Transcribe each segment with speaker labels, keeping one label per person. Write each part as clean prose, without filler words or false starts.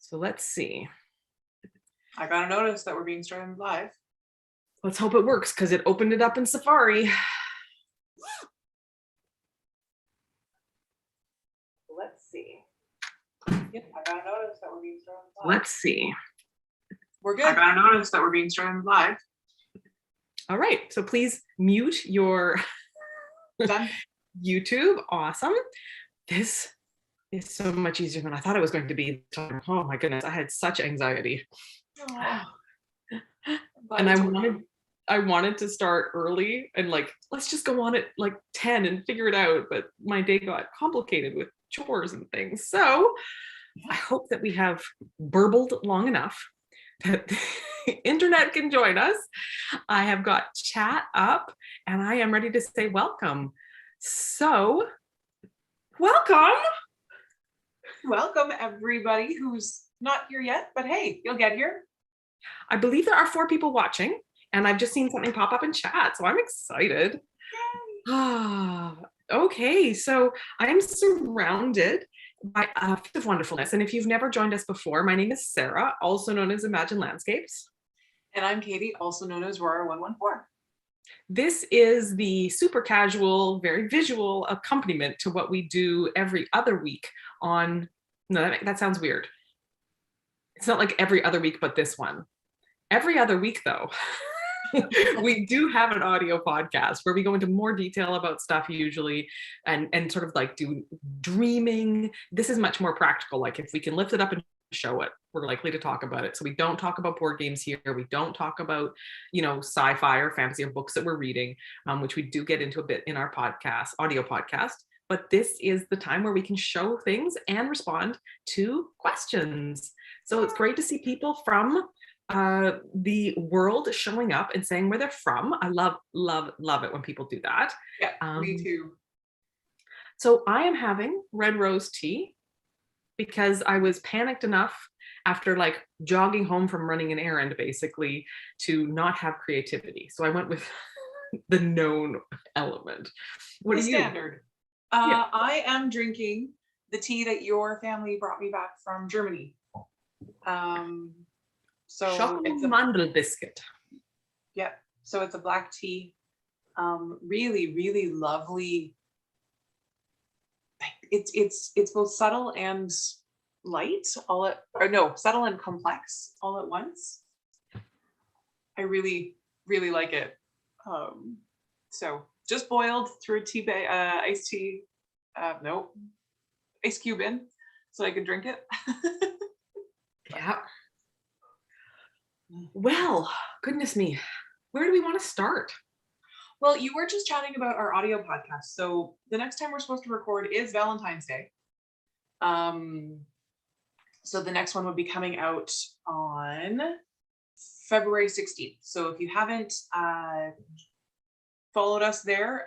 Speaker 1: So let's see.
Speaker 2: I got a notice that we're being streamed live.
Speaker 1: Let's hope it works because it opened it up in Safari. Let's see.
Speaker 2: Yep, I got a notice that we're being streamed live.
Speaker 1: Let's see.
Speaker 2: We're good. I got a notice that we're being streamed live.
Speaker 1: All right. So please mute your YouTube. Awesome. This is so much easier than I thought it was going to be. Oh my goodness. I had such anxiety.
Speaker 2: Oh.
Speaker 1: And I wanted to start early and like, let's just go on at like 10 and figure it out. But my day got complicated with chores and things. So I hope that we have burbled long enough that the internet can join us. I have got chat up and I am ready to say welcome. So welcome.
Speaker 2: Welcome everybody who's not here yet, but hey, you'll get here.
Speaker 1: I believe there are 4 people watching and I've just seen something pop up in chat, so I'm excited. Okay, so I am surrounded by a feat of wonderfulness. And if you've never joined us before, my name is Sarah, also known as Imagine Landscapes.
Speaker 2: And I'm Katie, also known as Roar114.
Speaker 1: This is the super casual, very visual accompaniment to what we do every other week on, no, that sounds weird. It's not like every other week, but this one. Every other week though, we do have an audio podcast where we go into more detail about stuff usually and sort of like do dreaming. This is much more practical. Like if we can lift it up and show it, we're likely to talk about it. So we don't talk about board games here. We don't talk about, you know, sci-fi or fantasy or books that we're reading, which we do get into a bit in our podcast, audio podcast. But this is the time where we can show things and respond to questions. So it's great to see people from the world showing up and saying where they're from. I love it when people do that.
Speaker 2: Yeah, me too.
Speaker 1: So I am having red rose tea because I was panicked enough after like jogging home from running an errand basically to not have creativity. So I went with the known element. What
Speaker 2: the
Speaker 1: are you?
Speaker 2: Standard. I am drinking the tea that your family brought me back from Germany. So it's a
Speaker 1: mandel biscuit.
Speaker 2: Yeah, so it's a black tea. Really, really lovely. It's both subtle and light subtle and complex all at once. I really, really like it. So just boiled through iced tea. Ice cube in so I could drink it.
Speaker 1: Yeah. Well, goodness me, where do we want to start?
Speaker 2: Well, you were just chatting about our audio podcast. So the next time we're supposed to record is Valentine's Day. So the next one would be coming out on February 16th. So if you haven't followed us there,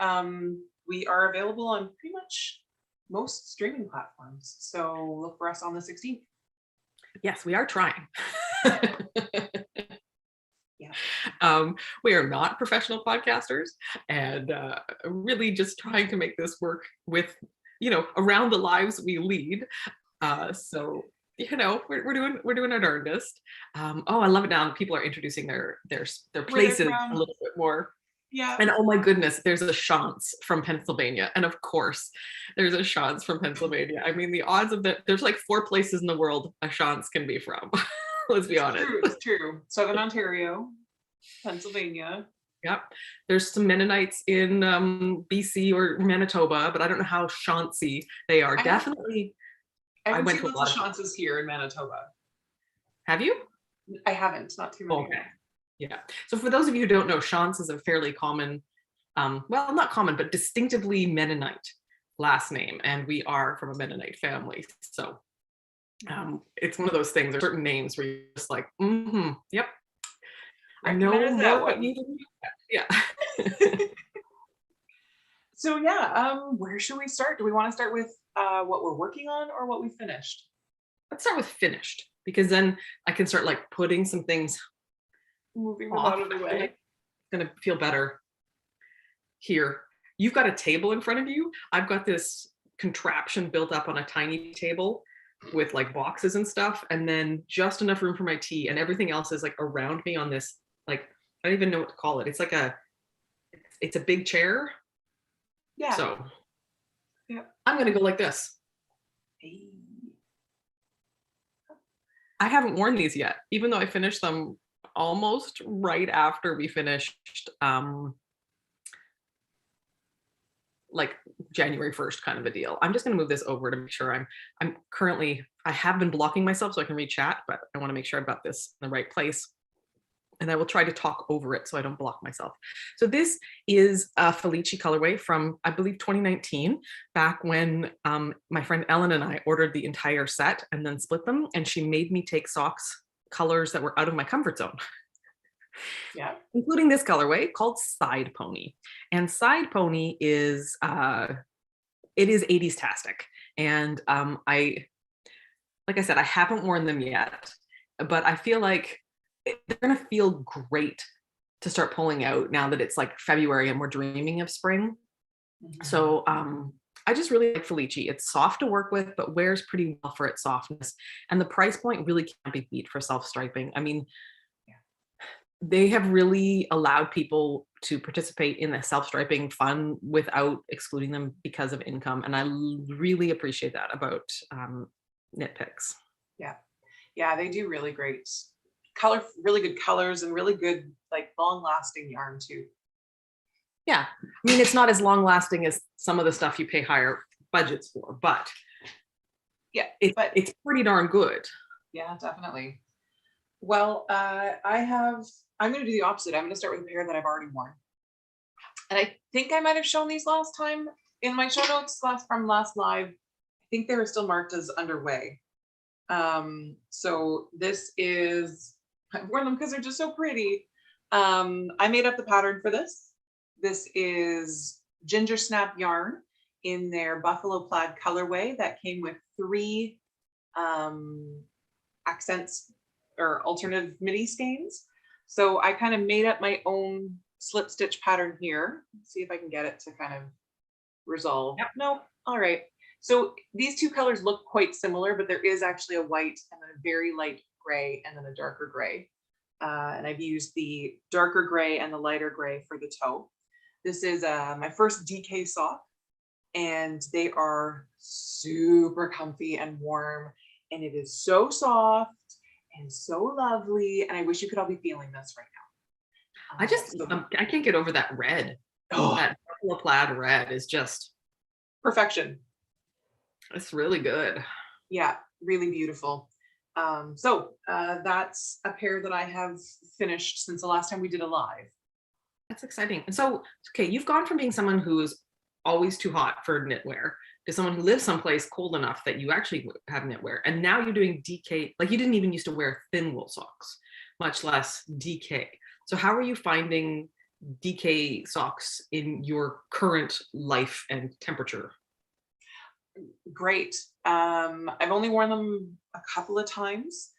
Speaker 2: we are available on pretty much most streaming platforms. So look for us on the 16th.
Speaker 1: Yes, we are trying.
Speaker 2: Yeah.
Speaker 1: We are not professional podcasters and really just trying to make this work with, you know, around the lives we lead. So, you know, we're doing our darndest. Oh, I love it now. People are introducing their places a little bit more.
Speaker 2: Yeah.
Speaker 1: And oh my goodness, there's a Chance from Pennsylvania. And of course, there's a Chance from Pennsylvania. I mean, the odds of that, there's like 4 places in the world a Chance can be from. Let's be honest.
Speaker 2: It's true. Southern Ontario, Pennsylvania.
Speaker 1: Yep. There's some Mennonites in BC or Manitoba, but I don't know how Chancey they are.
Speaker 2: I went to a lot of Chances here in Manitoba.
Speaker 1: Have you?
Speaker 2: I haven't. Not too many.
Speaker 1: Okay. Yeah. So for those of you who don't know, Chance is a fairly common, well, not common, but distinctively Mennonite last name. And we are from a Mennonite family. So it's one of those things, there's certain names where you're just like, yep. I know more what you do. Yeah.
Speaker 2: So yeah, where should we start? Do we want to start with what we're working on or what we finished?
Speaker 1: Let's start with finished, because then I can start like putting some things
Speaker 2: moving them out of the way.
Speaker 1: It's gonna feel better here. You've got a table in front of you. I've got this contraption built up on a tiny table with like boxes and stuff, and then just enough room for my tea, and everything else is like around me on this, like, I don't even know what to call it. It's like it's a big chair.
Speaker 2: Yeah.
Speaker 1: So
Speaker 2: Yeah.
Speaker 1: I'm gonna go like this.
Speaker 2: Hey.
Speaker 1: I haven't worn these yet, even though I finished them almost right after we finished like January 1st kind of a deal. I'm just gonna move this over to make sure I'm currently, I have been blocking myself so I can read chat, but I wanna make sure I've got this in the right place. And I will try to talk over it so I don't block myself. So this is a Flexi colorway from, I believe, 2019, back when my friend Ellen and I ordered the entire set and then split them. And she made me take socks colors that were out of my comfort zone.
Speaker 2: Yeah.
Speaker 1: Including this colorway called Side Pony. And Side Pony is, it is 80s-tastic. And like I said, I haven't worn them yet, but I feel like they're gonna feel great to start pulling out now that it's like February and we're dreaming of spring.
Speaker 2: Mm-hmm.
Speaker 1: So I just really like Flexi. It's soft to work with, but wears pretty well for its softness. And the price point really can't be beat for self-striping. I mean, they have really allowed people to participate in the self-striping fun without excluding them because of income. And I really appreciate that about knit picks.
Speaker 2: Yeah. Yeah, they do really great really good colors and really good, like, long lasting yarn too.
Speaker 1: Yeah, I mean, it's not as long lasting as some of the stuff you pay higher budgets for, but
Speaker 2: yeah,
Speaker 1: it's pretty darn good.
Speaker 2: Yeah, definitely. Well, I'm going to do the opposite. I'm going to start with a pair that I've already worn. And I think I might have shown these last time in my show notes from last live. I think they were still marked as underway. So this is, I've worn them because they're just so pretty. I made up the pattern for this. This is Ginger Snap yarn in their Buffalo Plaid colorway that came with 3 accents or alternative midi skeins. So I kind of made up my own slip stitch pattern here. Let's see if I can get it to kind of resolve.
Speaker 1: Yep.
Speaker 2: Nope. All right. So these 2 colors look quite similar, but there is actually a white and then a very light gray and then a darker gray. And I've used the darker gray and the lighter gray for the toe. This is my first DK sock, and they are super comfy and warm, and it is so soft and so lovely. And I wish you could all be feeling this right now.
Speaker 1: I can't get over that red.
Speaker 2: Oh,
Speaker 1: that Buffalo Plaid red is just
Speaker 2: perfection.
Speaker 1: It's really good.
Speaker 2: Yeah, really beautiful. So that's a pair that I have finished since the last time we did a live.
Speaker 1: That's exciting. And so, okay, you've gone from being someone who's always too hot for knitwear to someone who lives someplace cold enough that you actually have knitwear. And now you're doing DK, like you didn't even used to wear thin wool socks, much less DK. So how are you finding DK socks in your current life and temperature?
Speaker 2: Great. I've only worn them a couple of times.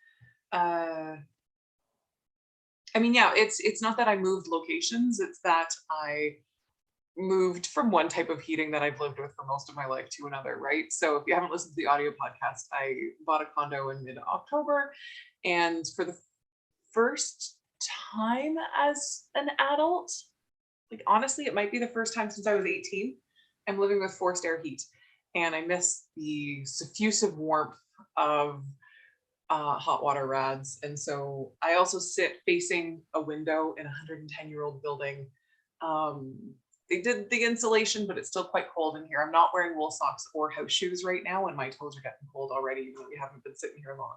Speaker 2: I mean, yeah, it's not that I moved locations, it's that I moved from one type of heating that I've lived with for most of my life to another, right? So if you haven't listened to the audio podcast, I bought a condo in mid-October, and for the first time as an adult, like honestly, it might be the first time since I was 18, I'm living with forced air heat. And I miss the suffusive warmth of hot water rads. And so I also sit facing a window in a 110-year-old building. They did the insulation, but it's still quite cold in here. I'm not wearing wool socks or house shoes right now, and my toes are getting cold already, even though we haven't been sitting here long.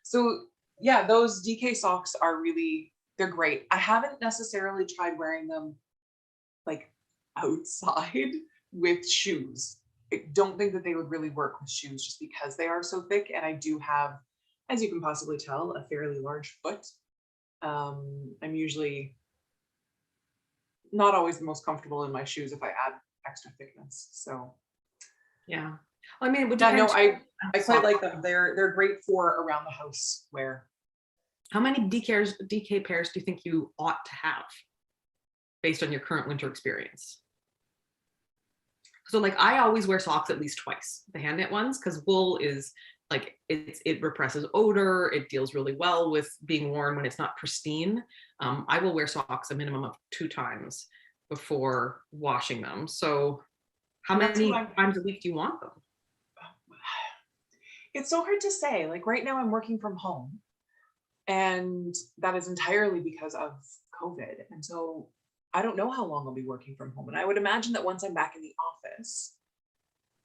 Speaker 2: So yeah, those DK socks are really, they're great. I haven't necessarily tried wearing them like outside with shoes. I don't think that they would really work with shoes just because they are so thick. And I do have, as you can possibly tell, a fairly large foot. I'm usually not always the most comfortable in my shoes if I add extra thickness. So
Speaker 1: yeah, I mean,
Speaker 2: I quite like them. They're great for around the house wear.
Speaker 1: How many DK pairs do you think you ought to have based on your current winter experience? So like I always wear socks at least twice, the hand knit ones, because wool is like it represses odor. It deals really well with being worn when it's not pristine. I will wear socks a minimum of 2 times before washing them. So how
Speaker 2: That's what
Speaker 1: many times a week do you want them?
Speaker 2: It's so hard to say. Like right now I'm working from home, and that is entirely because of COVID. And so I don't know how long I'll be working from home. And I would imagine that once I'm back in the office,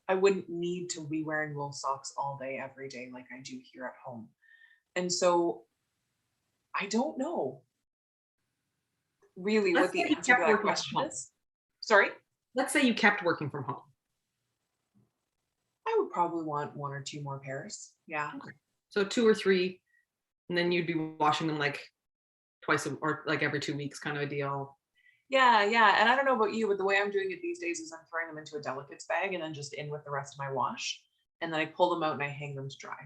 Speaker 2: I wouldn't need to be wearing wool socks all day, every day, like I do here at home. And so I don't know really
Speaker 1: Let's
Speaker 2: what
Speaker 1: say
Speaker 2: the
Speaker 1: you
Speaker 2: answer to
Speaker 1: kept
Speaker 2: that
Speaker 1: working from
Speaker 2: question
Speaker 1: home.
Speaker 2: is. Sorry?
Speaker 1: Let's say you kept working from home.
Speaker 2: I would probably want 1 or 2 more pairs. Yeah.
Speaker 1: Okay. So 2 or 3, and then you'd be washing them like twice or like every 2 weeks kind of a deal.
Speaker 2: Yeah, yeah. And I don't know about you, but the way I'm doing it these days is I'm throwing them into a delicates bag and then just in with the rest of my wash. And then I pull them out and I hang them to dry.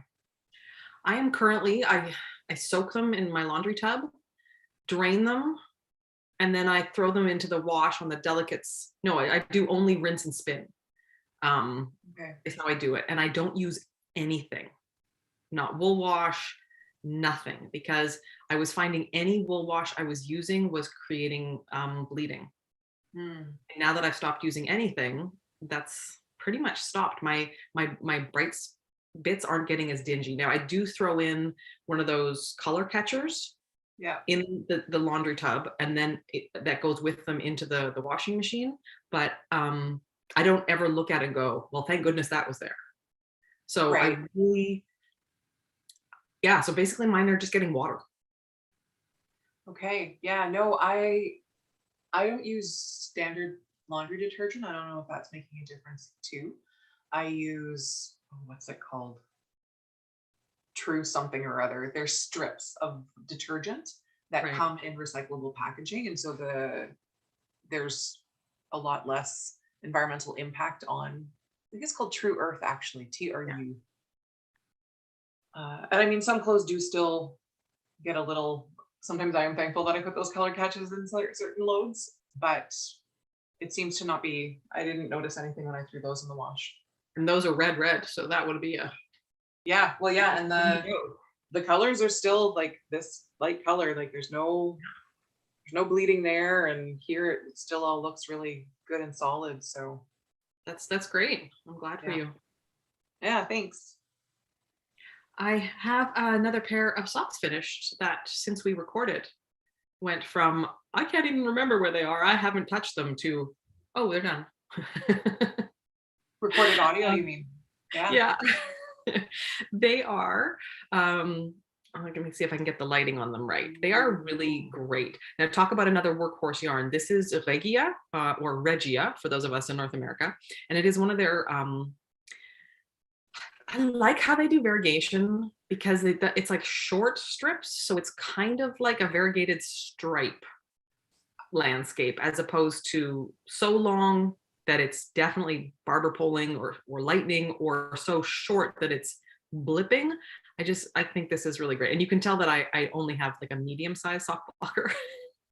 Speaker 1: I am currently, I soak them in my laundry tub, drain them, and then I throw them into the wash on the delicates. No, I do only rinse and spin.
Speaker 2: Okay.
Speaker 1: Is how I do it. And I don't use anything, not wool wash, nothing, because I was finding any wool wash I was using was creating bleeding.
Speaker 2: Hmm.
Speaker 1: And now that I've stopped using anything, that's pretty much stopped. My bright bits aren't getting as dingy. Now I do throw in one of those color catchers
Speaker 2: Yeah.
Speaker 1: in the laundry tub, and then that goes with them into the washing machine. But I don't ever look at it and go, well, thank goodness that was there. So
Speaker 2: Right.
Speaker 1: I really, yeah. So basically mine are just getting water.
Speaker 2: Okay. Yeah. No, I don't use standard laundry detergent. I don't know if that's making a difference too. I use, oh, what's it called? True something or other. There's strips of detergent that
Speaker 1: Right.
Speaker 2: come in recyclable packaging, and so there's a lot less environmental impact on. I think it's called True Earth, actually, TRU. And I mean, some clothes do still get a little. Sometimes I am thankful that I put those color catches in certain loads, but it seems to not be. I didn't notice anything when I threw those in the wash.
Speaker 1: And those are red, so that would be a
Speaker 2: Yeah, well, yeah, and the colors are still like this light color. Like there's no bleeding there, and here it still all looks really good and solid. So
Speaker 1: that's great. I'm glad for
Speaker 2: yeah,
Speaker 1: you.
Speaker 2: yeah, thanks.
Speaker 1: I have another pair of socks finished that since we recorded went from I can't even remember where they are. I haven't touched them to oh, they're done.
Speaker 2: Recorded audio, you mean? Yeah.
Speaker 1: Yeah. They are let me see if I can get the lighting on them right. They are really great. Now talk about another workhorse yarn. This is Regia or Regia for those of us in North America. And it is one of their I like how they do variegation because it's like short strips. So it's kind of like a variegated stripe landscape as opposed to so long that it's definitely barber poling or lightning, or so short that it's blipping. I think this is really great. And you can tell that I only have like a medium sized sock blocker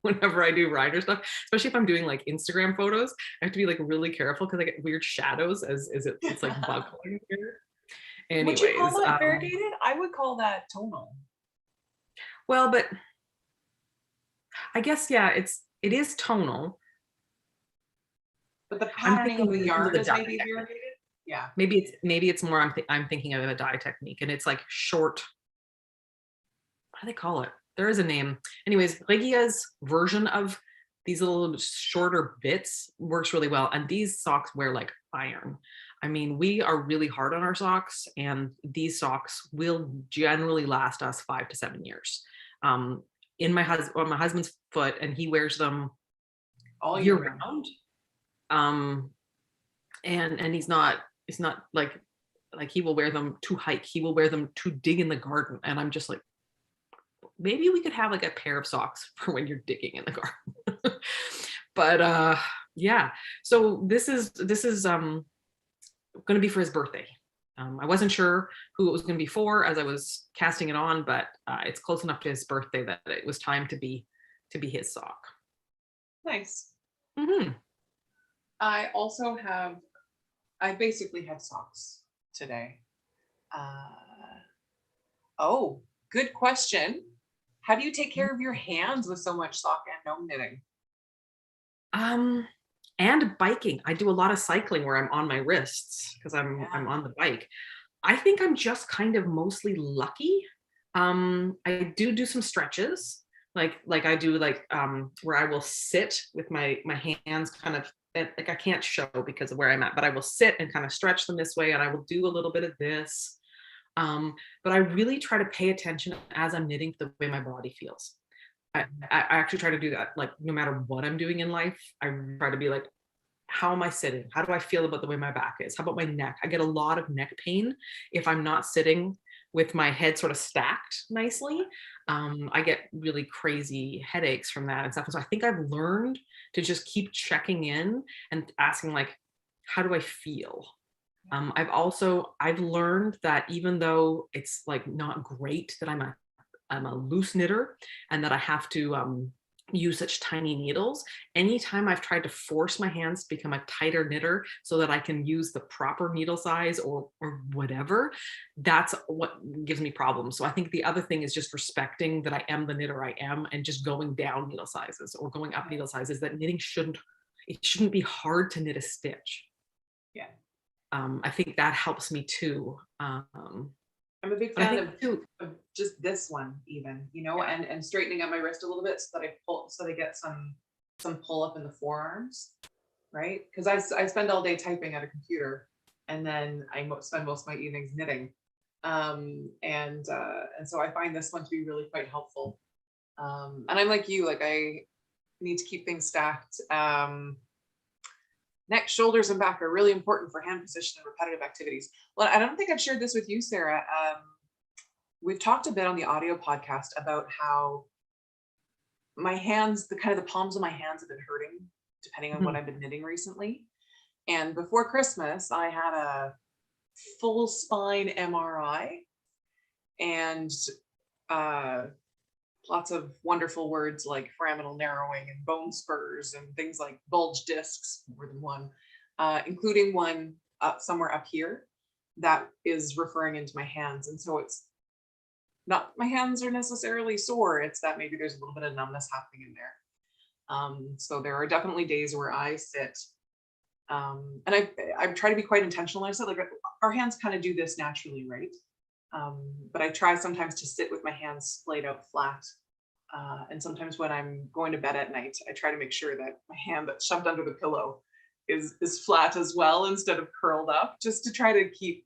Speaker 1: whenever I do rider stuff, especially if I'm doing like Instagram photos. I have to be like really careful because I get weird shadows as it's like buckling here.
Speaker 2: Would you call
Speaker 1: Anyways,
Speaker 2: that variegated? I would call that tonal.
Speaker 1: well, but I guess yeah, it is tonal.
Speaker 2: But the
Speaker 1: I'm
Speaker 2: patterning of
Speaker 1: thinking
Speaker 2: the
Speaker 1: because of
Speaker 2: yarn
Speaker 1: the
Speaker 2: is
Speaker 1: dye
Speaker 2: maybe
Speaker 1: technique.
Speaker 2: variegated. Yeah.
Speaker 1: Maybe it's more I'm thinking of a dye technique, and it's like short. What do they call it? There is a name. Anyways, Regia's version of these little shorter bits works really well, and these socks wear like iron. I mean, we are really hard on our socks, and these socks will generally last us 5 to 7 years. In my husband's foot, and he wears them
Speaker 2: All
Speaker 1: year
Speaker 2: year round.
Speaker 1: round. And he's not like he will wear them to hike. He will wear them to dig in the garden, and I'm just like, maybe we could have like a pair of socks for when you're digging in the garden. But yeah, so this is going to be for his birthday. I wasn't sure who it was going to be for as I was casting it on, but it's close enough to his birthday that it was time to be his sock.
Speaker 2: Nice.
Speaker 1: Mm-hmm.
Speaker 2: I basically have socks today. Oh, good question. How do you take care of your hands with so much sock and gnome knitting?
Speaker 1: And biking. I do a lot of cycling where I'm on my wrists because I'm on the bike. I think I'm just kind of mostly lucky. I do some stretches, like I do where I will sit with my hands kind of like I can't show because of where I'm at, but I will sit and kind of stretch them this way, and I will do a little bit of this. But I really try to pay attention as I'm knitting to the way my body feels. I actually try to do that, like no matter what I'm doing in life, I try to be like, how am I sitting? How do I feel about the way my back is? How about my neck? I get a lot of neck pain if I'm not sitting with my head sort of stacked nicely. I get really crazy headaches from that and stuff. And so I think I've learned to just keep checking in and asking like, how do I feel? I've learned that even though it's like not great that I'm a loose knitter and that I have to use such tiny needles, anytime I've tried to force my hands to become a tighter knitter so that I can use the proper needle size or whatever, that's what gives me problems. So I think the other thing is just respecting that I am the knitter I am and just going down needle sizes or going up needle sizes, that knitting shouldn't be hard to knit a stitch.
Speaker 2: Yeah.
Speaker 1: I think that helps me too.
Speaker 2: I'm a big fan of just this one even, you know, and straightening up my wrist a little bit so that I get some pull up in the forearms, right? Because I spend all day typing at a computer, and then I spend most of my evenings knitting, and so I find this one to be really quite helpful. And I'm like you, like I need to keep things stacked. Neck, shoulders, and back are really important for hand position and repetitive activities. Well, I don't think I've shared this with you, Sarah. We've talked a bit on the audio podcast about how my hands, the palms of my hands have been hurting depending on what I've been knitting recently. And before Christmas, I had a full spine MRI and lots of wonderful words like foraminal narrowing and bone spurs and things like bulge discs, more than one, including one somewhere up here that is referring into my hands. And so it's not my hands are necessarily sore, it's that maybe there's a little bit of numbness happening in there. So there are definitely days where I sit and I try to be quite intentional. I said, like, our hands kind of do this naturally, right? But I try sometimes to sit with my hands splayed out flat. And sometimes when I'm going to bed at night, I try to make sure that my hand that's shoved under the pillow is flat as well, instead of curled up, just to try to keep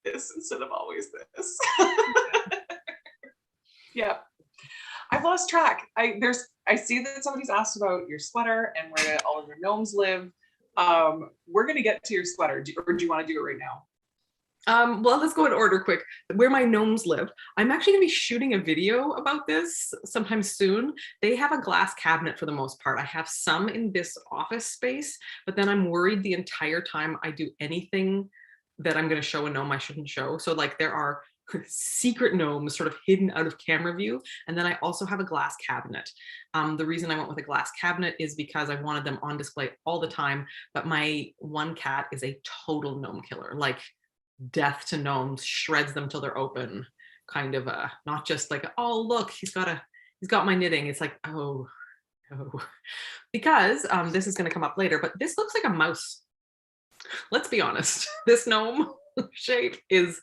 Speaker 2: this instead of always this. Yeah. I've lost track. I see that somebody's asked about your sweater and where all of your gnomes live. We're going to get to your sweater, or do you want to do it right now?
Speaker 1: Well, let's go in order quick. Where my gnomes live. I'm actually gonna be shooting a video about this sometime soon. They have a glass cabinet for the most part. I have some in this office space, but then I'm worried the entire time I do anything that I'm gonna show a gnome I shouldn't show. So like there are secret gnomes sort of hidden out of camera view. And then I also have a glass cabinet. The reason I went with a glass cabinet is because I wanted them on display all the time. But my one cat is a total gnome killer. Like, death to gnomes, shreds them till they're open, kind of not just like, oh look, he's got my knitting. It's like, oh because this is going to come up later, but this looks like a mouse. Let's be honest, this gnome shape is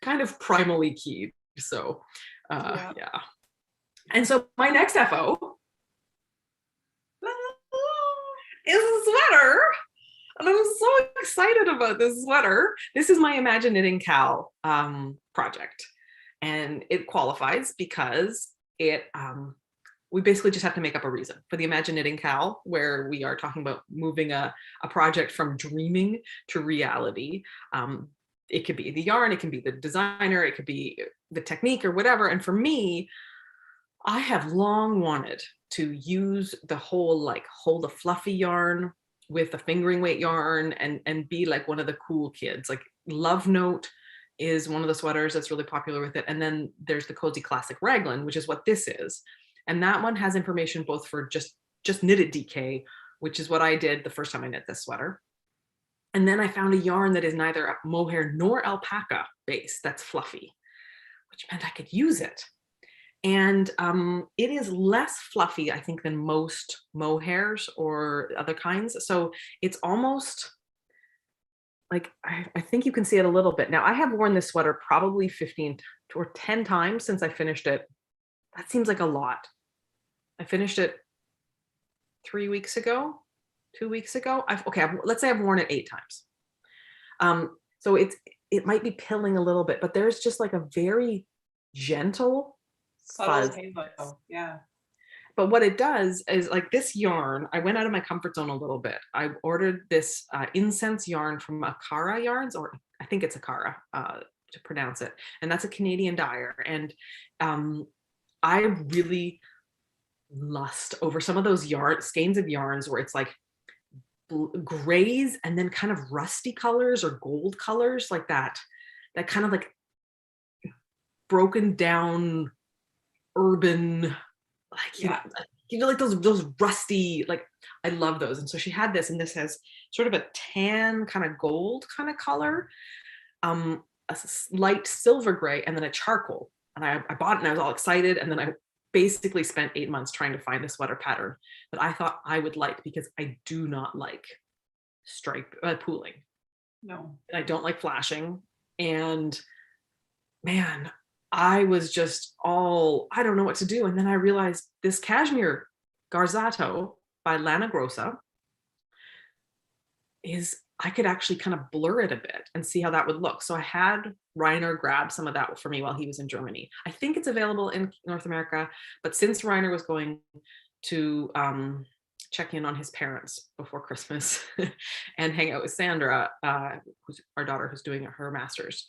Speaker 1: kind of primally keyed. So yeah. And so my next FO is a sweater. And I'm so excited about this sweater. This is my ImagiKnittingKAL project. And it qualifies because we basically just have to make up a reason for the ImagiKnittingKAL, where we are talking about moving a project from dreaming to reality. It could be the yarn, it can be the designer, it could be the technique or whatever. And for me, I have long wanted to use the whole, like, hold a fluffy yarn with a fingering weight yarn and be like one of the cool kids. Like, Love Note is one of the sweaters that's really popular with it. And then there's the Cozy Classic Raglan, which is what this is. And that one has information both for just knitted DK, which is what I did the first time I knit this sweater. And then I found a yarn that is neither mohair nor alpaca base that's fluffy, which meant I could use it. And it is less fluffy, I think, than most mohairs or other kinds. So it's almost like, I think you can see it a little bit. Now, I have worn this sweater probably 15 or 10 times since I finished it. That seems like a lot. I finished it 3 weeks ago, 2 weeks ago. Let's say I've worn it 8 times. So it might be pilling a little bit, but there's just like a very gentle
Speaker 2: Subtle
Speaker 1: fuzz.
Speaker 2: halo, yeah.
Speaker 1: But what it does is, like, this yarn, I went out of my comfort zone a little bit. I ordered this incense yarn from Akara Yarns, or I think it's Akara to pronounce it. And that's a Canadian dyer. And I really lust over some of those skeins of yarns where it's like grays and then kind of rusty colors or gold colors, like that kind of like broken down urban, like, you know, like those rusty, like, I love those. And so she had this, and this has sort of a tan kind of gold kind of color, a light silver gray, and then a charcoal. And I bought it and I was all excited. And then I basically spent 8 months trying to find a sweater pattern that I thought I would like, because I do not like stripe pooling.
Speaker 2: No.
Speaker 1: And I don't like flashing. And man, I was just I don't know what to do. And then I realized this cashmere Garzato by Lana Grossa I could actually kind of blur it a bit and see how that would look. So I had Reiner grab some of that for me while he was in Germany. I think it's available in North America, but since Reiner was going to check in on his parents before Christmas and hang out with Sandra, who's our daughter, who's doing her master's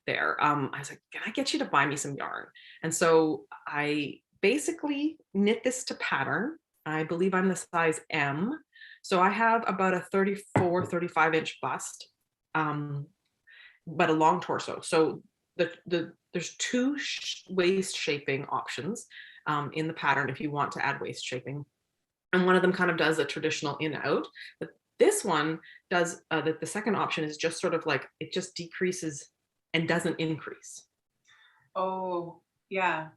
Speaker 1: there, I was like, can I get you to buy me some yarn? And so I basically knit this to pattern. I believe I'm the size M. So I have about a 34, 35 inch bust, but a long torso. So there's 2 waist shaping options in the pattern if you want to add waist shaping. And one of them kind of does a traditional in out, but this one does, the second option is just sort of like, it just decreases and doesn't increase.
Speaker 2: Oh, yeah.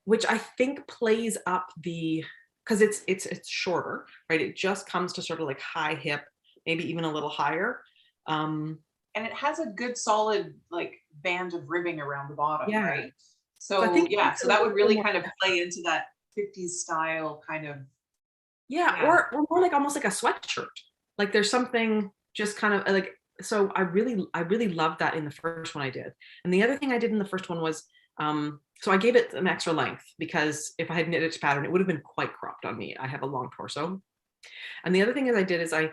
Speaker 1: Which I think plays up because it's shorter, right? It just comes to sort of like high hip, maybe even a little higher.
Speaker 2: And it has a good solid like band of ribbing around the bottom,
Speaker 1: Yeah.
Speaker 2: right? So
Speaker 1: I think
Speaker 2: so that would really kind of play into that 50s style kind of.
Speaker 1: Yeah. Or more like almost like a sweatshirt. Like there's something just kind of like, so I really loved that in the first one I did. And the other thing I did in the first one was, so I gave it an extra length, because if I had knitted to pattern, it would have been quite cropped on me. I have a long torso. And the other thing I did is I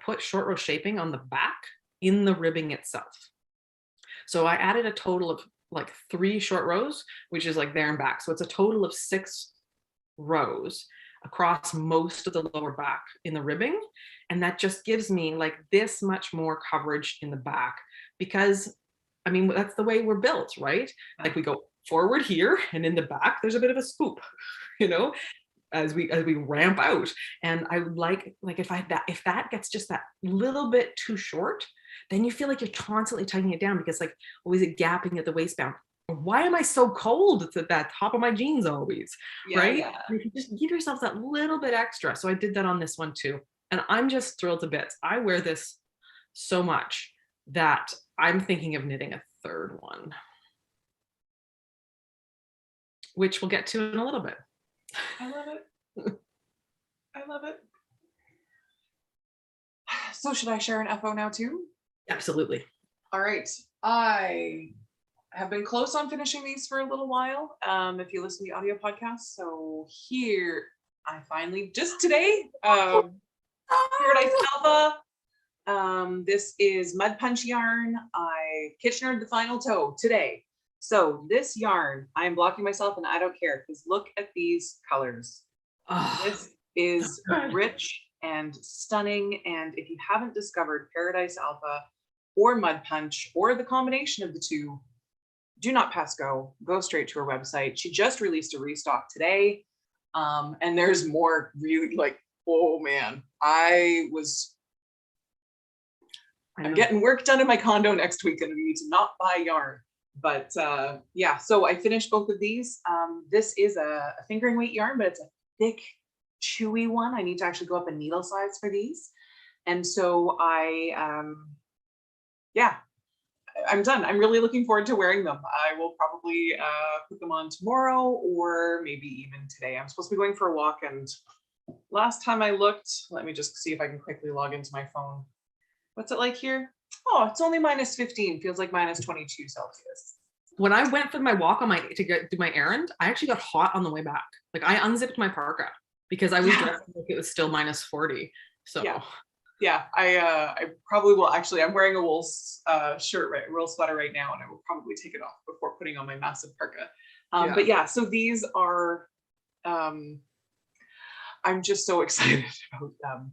Speaker 1: put short row shaping on the back in the ribbing itself. So I added a total of like 3 short rows, which is like there and back. So it's a total of 6 rows across most of the lower back in the ribbing. And that just gives me like this much more coverage in the back, because I mean, that's the way we're built, right? Like we go forward here, and in the back, there's a bit of a scoop, you know, as we ramp out. And I like if that gets just that little bit too short, then you feel like you're constantly tightening it down, because like, always it gapping at the waistband. Why am I so cold to that top of my jeans always, right?
Speaker 2: Yeah.
Speaker 1: You can just give yourself that little bit extra. So I did that on this one too. And I'm just thrilled to bits. I wear this so much that I'm thinking of knitting a 3rd one, which we'll get to in a little bit.
Speaker 2: I love it. I love it. So should I share an FO now too?
Speaker 1: Absolutely.
Speaker 2: All right. I have been close on finishing these for a little while. If you listen to the audio podcast. So here, I finally, just today, Paradise Alpha. This is Mud Punch yarn. I Kitchenered the final toe today. So this yarn, I am blocking myself and I don't care, because look at these colors. This is rich and stunning. And if you haven't discovered Paradise Alpha or Mud Punch or the combination of the two, do not pass go. Go straight to her website. She just released a restock today. And there's more really like, oh man, I was I'm getting work done in my condo next week and I need to not buy yarn. But yeah, so I finished both of these. This is a fingering weight yarn, but it's a thick, chewy one. I need to actually go up a needle size for these. And so yeah, I'm done. I'm really looking forward to wearing them. I will probably put them on tomorrow or maybe even today. I'm supposed to be going for a walk, and last time I looked, let me just see if I can quickly log into my phone. What's it like here? Oh, it's only -15. Feels like -22 Celsius.
Speaker 1: When I went for my walk on to do my errand, I actually got hot on the way back. Like I unzipped my parka because I was dressed like it was still -40. So
Speaker 2: yeah, I probably will. Actually, I'm wearing a wool shirt, wool sweater right now, and I will probably take it off before putting on my massive parka. But yeah, so these are, I'm just so excited about them.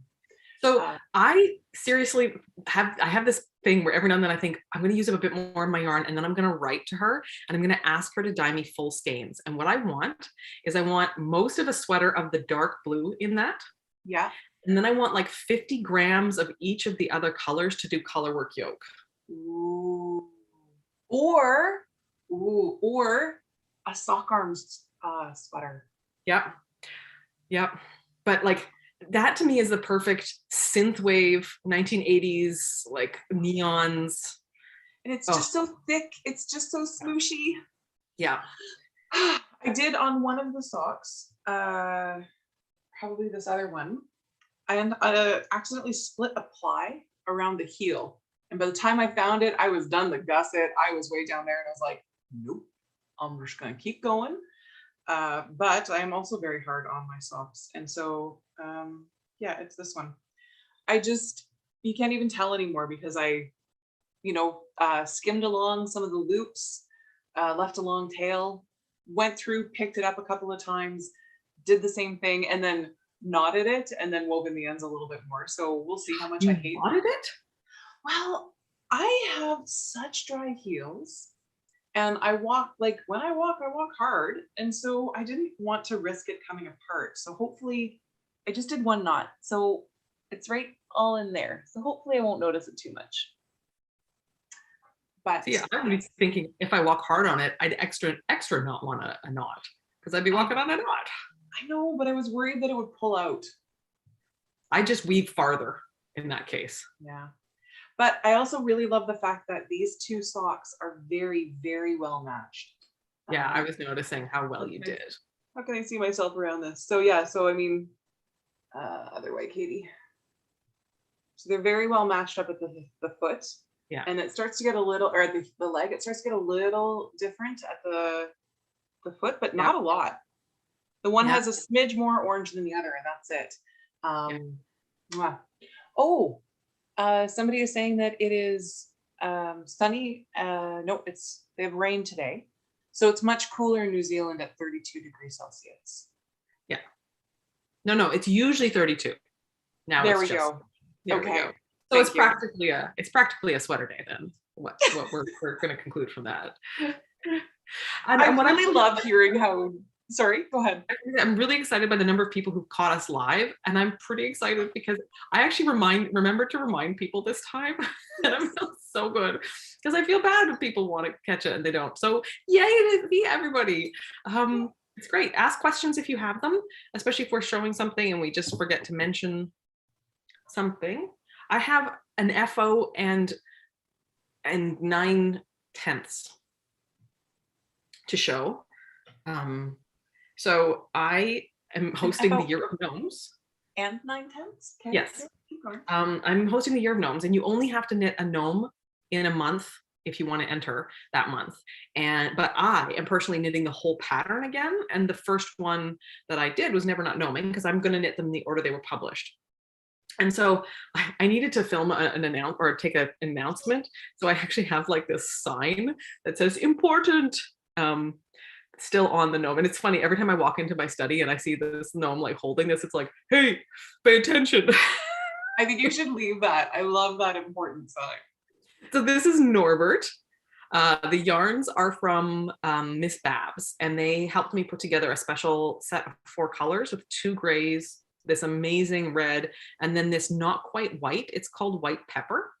Speaker 1: So I seriously have this thing where every now and then I think I'm going to use up a bit more of my yarn, and then I'm going to write to her and I'm going to ask her to dye me full skeins. And what I want is I want most of a sweater of the dark blue in that.
Speaker 2: Yeah.
Speaker 1: And then I want like 50 grams of each of the other colors to do colorwork yoke.
Speaker 2: Ooh. Or a sock arms sweater.
Speaker 1: Yep. Yep. But like that to me is the perfect synthwave 1980s, like neons.
Speaker 2: And it's just so thick. It's just so smooshy.
Speaker 1: Yeah.
Speaker 2: I did on one of the socks, probably this other one, and I accidentally split a ply around the heel. And by the time I found it, I was done the gusset. I was way down there and I was like, nope, I'm just gonna keep going. But I am also very hard on my socks. And so, yeah, it's this one. You can't even tell anymore because I, skimmed along some of the loops, left a long tail, went through, picked it up a couple of times, did the same thing, and then knotted it and then woven the ends a little bit more. So we'll see how much I hate
Speaker 1: knotted it.
Speaker 2: Well, I have such dry heels. And I walk, when I walk hard. And so I didn't want to risk it coming apart. So hopefully I just did one knot. So it's right all in there. So hopefully I won't notice it too much. But
Speaker 1: yeah, I'd be thinking if I walk hard on it, I'd extra not want a knot because I'd be walking on a knot.
Speaker 2: I know, but I was worried that it would pull out.
Speaker 1: I just weave farther in that case.
Speaker 2: Yeah. But I also really love the fact that these two socks are very, very well matched.
Speaker 1: Yeah, I was noticing how well you did.
Speaker 2: How can I see myself around this? So yeah, so I mean, other way, Katie. So they're very well matched up at the foot.
Speaker 1: Yeah.
Speaker 2: And it starts to get a little, or at the leg, it starts to get a little different at the foot, but not a lot. The one has a smidge more orange than the other, and that's it. Oh, somebody is saying that it is sunny. No, they have rain today. So it's much cooler in New Zealand at 32 degrees Celsius.
Speaker 1: Yeah. No, it's usually 32. Now
Speaker 2: there we go. Okay.
Speaker 1: So it's practically a sweater day then. What we're going to conclude from that.
Speaker 2: I really love hearing how. Sorry, go ahead.
Speaker 1: I'm really excited by the number of people who caught us live, and I'm pretty excited because I actually remember to remind people this time, and I feel so good because I feel bad if people want to catch it and they don't. So yay, everybody! It's great. Ask questions if you have them, especially if we're showing something and we just forget to mention something. I have an FO and 9/10 to show. So I am hosting the Year of Gnomes.
Speaker 2: And 9/10? Okay.
Speaker 1: Yes. I'm hosting the Year of Gnomes, and you only have to knit a gnome in a month if you want to enter that month. But I am personally knitting the whole pattern again. And the first one that I did was Never Not Gnoming because I'm going to knit them in the order they were published. And so I needed to film take an announcement. So I actually have like this sign that says important. Still on the gnome, and it's funny every time I walk into my study and I see this gnome like holding this, it's like, hey, pay attention.
Speaker 2: I think you should leave that. I love that important sign.
Speaker 1: So this is Norbert. The yarns are from Miss Babs, and they helped me put together a special set of 4 colors with 2 grays, this amazing red, and then this not quite white. It's called white pepper.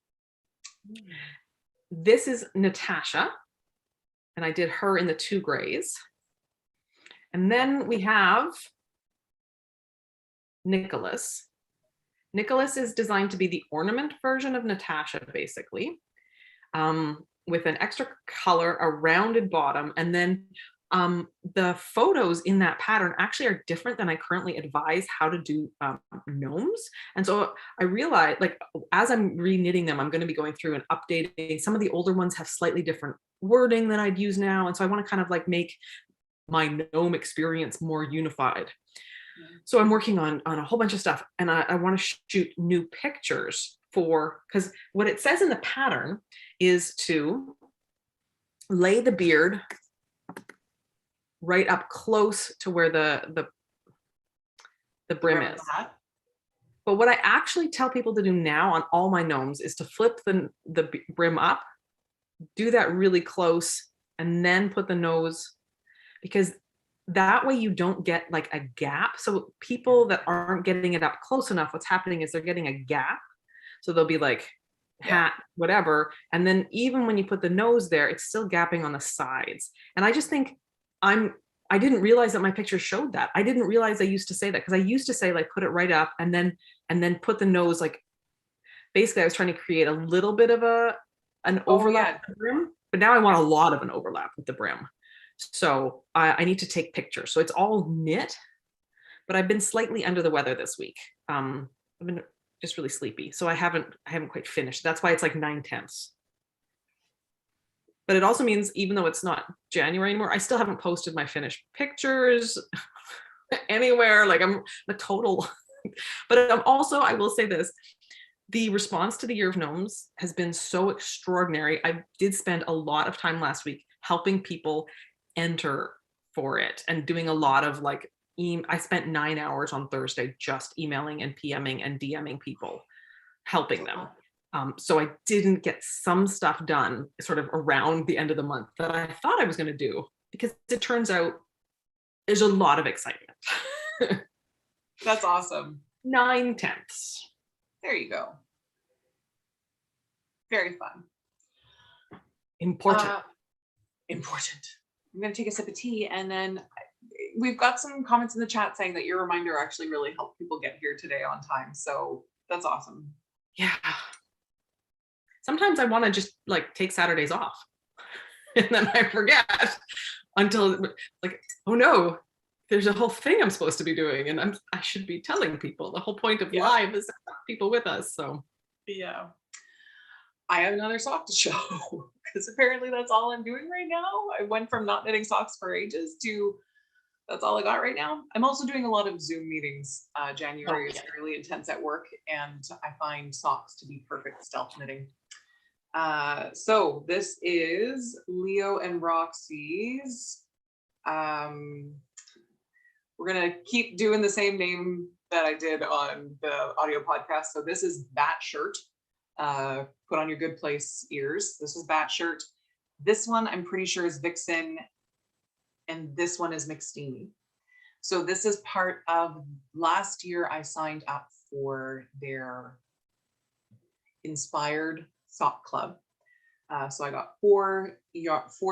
Speaker 1: This is Natasha, and I did her in the 2 grays. And then we have Nicholas. Nicholas is designed to be the ornament version of Natasha, basically, with an extra color, a rounded bottom, and then the photos in that pattern actually are different than I currently advise how to do gnomes. And so I realized, like, as I'm re-knitting them, I'm going to be going through and updating. Some of the older ones have slightly different wording than I'd use now. And so I want to kind of like make my gnome experience more unified. So I'm working on a whole bunch of stuff, and I want to shoot new pictures because what it says in the pattern is to lay the beard right up close to where the brim is. But what I actually tell people to do now on all my gnomes is to flip the brim up, do that really close, and then put the nose, because that way you don't get like a gap. So people that aren't getting it up close enough, what's happening is they're getting a gap. So they'll be like hat, whatever. And then even when you put the nose there, it's still gapping on the sides. And I just think I didn't realize that my picture showed that. I didn't realize I used to say that, because I used to say like put it right up and then put the nose, like basically I was trying to create a little bit of an overlap with the brim, but now I want a lot of an overlap with the brim. So I need to take pictures. So it's all knit, but I've been slightly under the weather this week. I've been just really sleepy, so I haven't quite finished. That's why it's like 9/10. But it also means even though it's not January anymore, I still haven't posted my finished pictures anywhere. Like I'm a total, but I'm also, I will say this, the response to the Year of Gnomes has been so extraordinary. I did spend a lot of time last week helping people enter for it and doing a lot of like, I spent 9 hours on Thursday just emailing and PMing and DMing people, helping them. So I didn't get some stuff done sort of around the end of the month that I thought I was going to do, because it turns out there's a lot of excitement.
Speaker 2: That's awesome.
Speaker 1: 9/10.
Speaker 2: There you go. Very fun.
Speaker 1: Important.
Speaker 2: Important. I'm going to take a sip of tea, and then we've got some comments in the chat saying that your reminder actually really helped people get here today on time. So that's awesome.
Speaker 1: Yeah. Sometimes I want to just like take Saturdays off and then I forget until like, oh no, there's a whole thing I'm supposed to be doing, and I should be telling people. The whole point of live is to have people with us. So
Speaker 2: yeah, I have another sock to show because apparently that's all I'm doing right now. I went from not knitting socks for ages to that's all I got right now. I'm also doing a lot of Zoom meetings. January is really intense at work, and I find socks to be perfect stealth knitting. So this is Leo and Roxy's. We're gonna keep doing the same name that I did on the audio podcast. So this is Bat Shirt. Put on your good place ears. This is Bat Shirt. This one I'm pretty sure is Vixen, and this one is McSteamy. So this is part of last year. I signed up for their inspired sock club. So I got four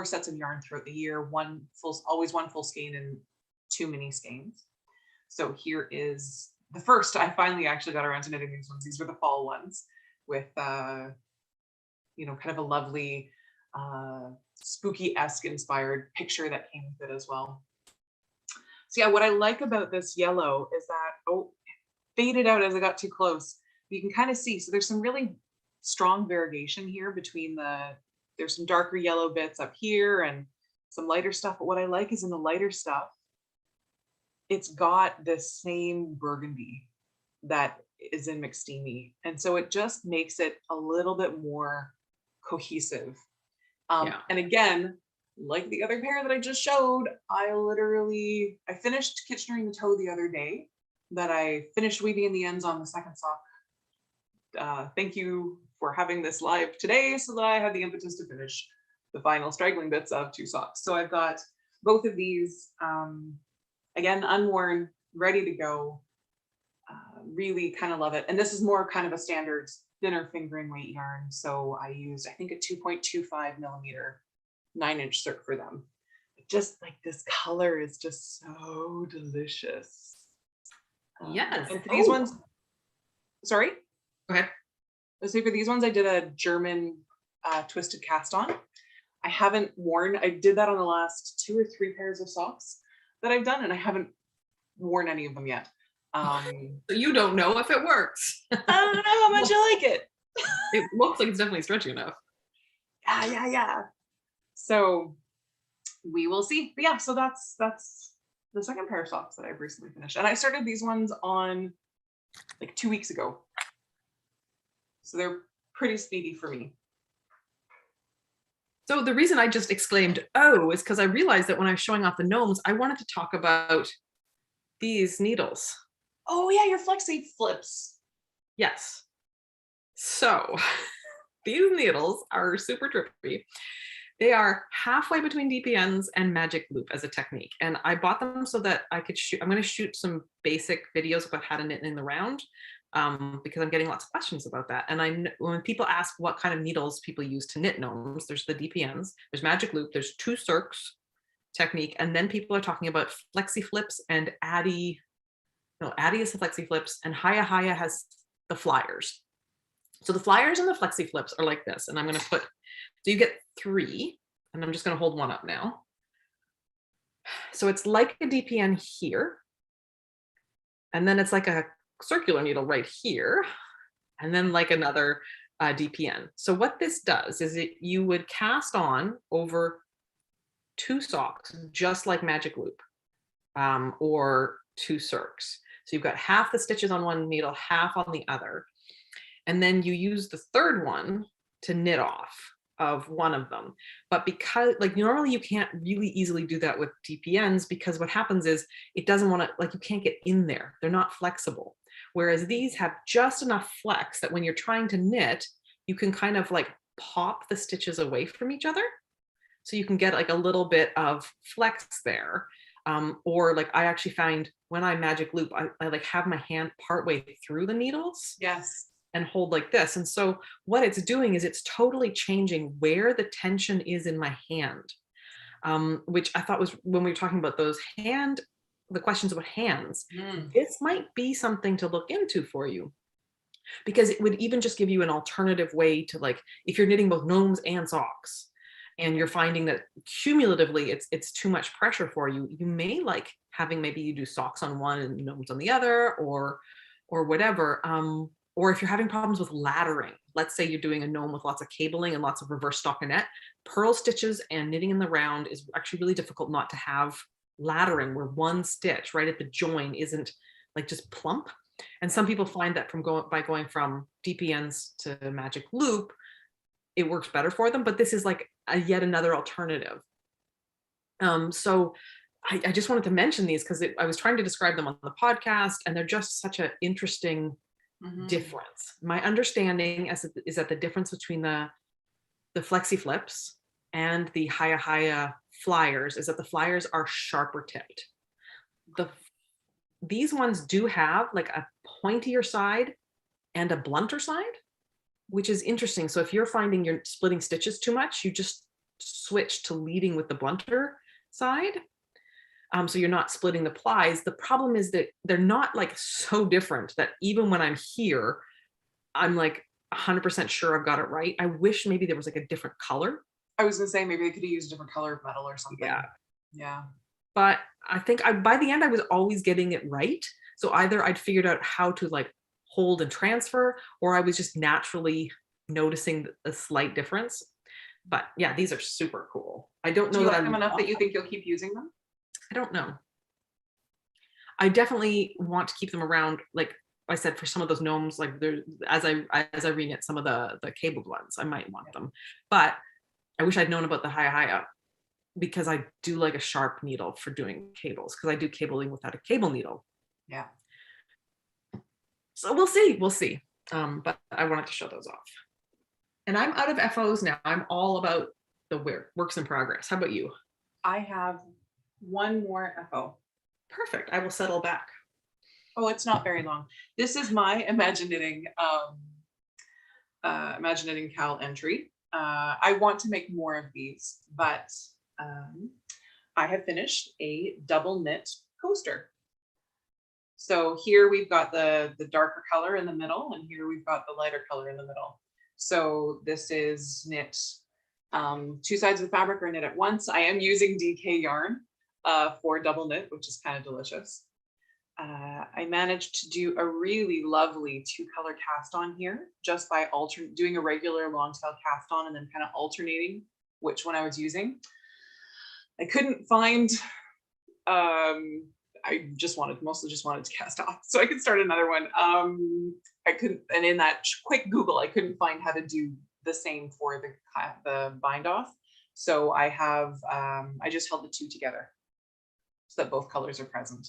Speaker 2: sets of yarn throughout the year, always one full skein and 2 mini skeins. So here is the first. I finally actually got around to knitting these ones. These were the fall ones with, kind of a lovely spooky-esque inspired picture that came with it as well. So yeah, what I like about this yellow is that, it faded out as I got too close. You can kind of see, so there's some really strong variegation here between there's some darker yellow bits up here and some lighter stuff. But what I like is in the lighter stuff, it's got the same burgundy that is in McSteamy. And so it just makes it a little bit more cohesive. And again, like the other pair that I just showed, I finished Kitchener the toe the other day, that I finished weaving in the ends on the second sock. Thank you for having this live today so that I had the impetus to finish the final straggling bits of 2 socks. So I've got both of these, again, unworn, ready to go. Really kind of love it. And this is more kind of a standard thinner fingering weight yarn. So I used, I think, a 2.25 millimeter 9-inch circ for them. Just like this color is just so delicious.
Speaker 1: Yes.
Speaker 2: And for these ones, sorry?
Speaker 1: Go ahead.
Speaker 2: Let's say for these ones, I did a German twisted cast on. I haven't worn, I did that on the last 2 or 3 pairs of socks that I've done, and I haven't worn any of them yet.
Speaker 1: So you don't know if it works.
Speaker 2: I don't know how much I like it.
Speaker 1: It looks like it's definitely stretchy enough.
Speaker 2: Yeah. So we will see. But yeah, so that's the second pair of socks that I've recently finished. And I started these ones on like 2 weeks ago. So they're pretty speedy for me.
Speaker 1: So the reason I just exclaimed, oh, is because I realized that when I was showing off the gnomes, I wanted to talk about these needles.
Speaker 2: Oh yeah, your Flexi flips.
Speaker 1: Yes. So these needles are super trippy. They are halfway between DPNs and magic loop as a technique. And I bought them so that I could shoot, I'm going to shoot some basic videos about how to knit in the round, because I'm getting lots of questions about that. And when people ask what kind of needles people use to knit gnomes, there's the DPNs, there's magic loop, there's 2 circs technique, and then people are talking about flexi flips and Addy. No, Addy is the flexi flips, and Haya Haya has the flyers. So the flyers and the flexi flips are like this, and I'm going to put, so you get 3, and I'm just going to hold one up now. So it's like a DPN here, and then it's like a circular needle right here, and then like another DPN. So what this does is you would cast on over 2 socks, just like magic loop, or 2 circs. So you've got half the stitches on one needle, half on the other. And then you use the third one to knit off of one of them. But because like normally you can't really easily do that with DPNs, because what happens is it doesn't want to, like you can't get in there. They're not flexible. Whereas these have just enough flex that when you're trying to knit, you can kind of like pop the stitches away from each other. So you can get like a little bit of flex there. Or like I actually find when I magic loop, I like have my hand partway through the needles.
Speaker 2: Yes.
Speaker 1: And hold like this. And so what it's doing is it's totally changing where the tension is in my hand, which I thought was, when we were talking about those the questions about hands, this might be something to look into for you, because it would even just give you an alternative way to, like, if you're knitting both gnomes and socks and you're finding that cumulatively it's too much pressure for you, you may like having, maybe you do socks on one and gnomes on the other, or whatever. Or if you're having problems with laddering, let's say you're doing a gnome with lots of cabling and lots of reverse stockinette, purl stitches and knitting in the round is actually really difficult not to have laddering, where one stitch right at the join isn't like just plump. And some people find that by going from DPNs to magic loop, it works better for them, but this is like yet another alternative. So I just wanted to mention these because I was trying to describe them on the podcast, and they're just such an interesting difference. My understanding is that the difference between the flexi flips and the Haya Haya flyers is that the flyers are sharper tipped. These ones do have like a pointier side and a blunter side, which is interesting. So if you're finding you're splitting stitches too much, you just switch to leading with the blunter side. So you're not splitting the plies. The problem is that they're not like so different that even when I'm here, I'm like 100% sure I've got it right. I wish maybe there was like a different color.
Speaker 2: I was gonna say maybe they could have used a different color of metal or something. Yeah.
Speaker 1: But I think by the end I was always getting it right. So either I'd figured out how to like hold and transfer, or I was just naturally noticing a slight difference. But yeah, these are super cool. I don't know
Speaker 2: that
Speaker 1: I'm
Speaker 2: enough that you think you'll keep using them.
Speaker 1: I don't know. I definitely want to keep them around, like I said, for some of those gnomes, like as I reknit some of the cabled ones, I might want them. But I wish I'd known about the Haya Haya, because I do like a sharp needle for doing cables, because I do cabling without a cable needle.
Speaker 2: Yeah.
Speaker 1: So we'll see. But I wanted to show those off. And I'm out of FOs now. I'm all about the works in progress. How about you?
Speaker 2: I have one more FO.
Speaker 1: Perfect. I will settle back.
Speaker 2: Oh, it's not very long. This is my ImagiKnitting ImagiKnittingKAL entry. I want to make more of these, but I have finished a double knit coaster. So here we've got the darker color in the middle, and here we've got the lighter color in the middle. So this is knit, two sides of the fabric are knit at once. I am using DK yarn for double knit, which is kind of delicious. I managed to do a really lovely 2-color cast on here just by doing a regular long tail cast on and then kind of alternating which one I was using. I couldn't find, I mostly just wanted to cast off so I could start another one. I couldn't, and in that quick Google, I couldn't find how to do the same for the bind off. So I have, I just held the two together so that both colors are present.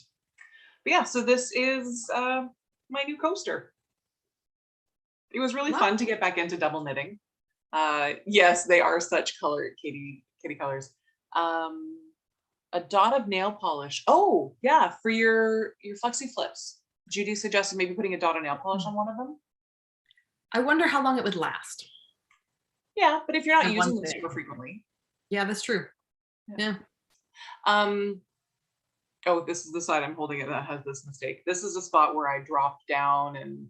Speaker 2: But yeah, so this is my new coaster. It was really fun to get back into double knitting. Yes, they are such kitty colors. A dot of nail polish. Oh yeah, for your flexi flips. Judy suggested maybe putting a dot of nail polish on one of them.
Speaker 1: I wonder how long it would last.
Speaker 2: Yeah, but if you're not using them super frequently.
Speaker 1: Yeah, that's true. Yeah.
Speaker 2: Oh, this is the side I'm holding it that has this mistake. This is a spot where I dropped down and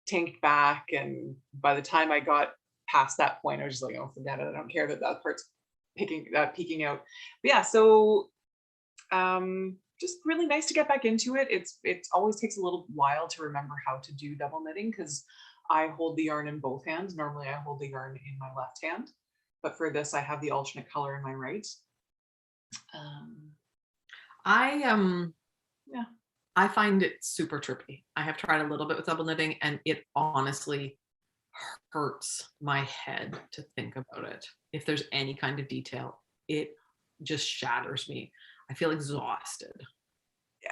Speaker 2: tanked back, and by the time I got past that point, I was just like, oh, forget it. I don't care that that part's peeking out. But yeah, so just really nice to get back into it. It always takes a little while to remember how to do double knitting because I hold the yarn in both hands. Normally I hold the yarn in my left hand, but for this I have the alternate color in my right.
Speaker 1: I find it super trippy. I have tried a little bit with double knitting and it honestly hurts my head to think about it. If there's any kind of detail, it just shatters me. I feel exhausted.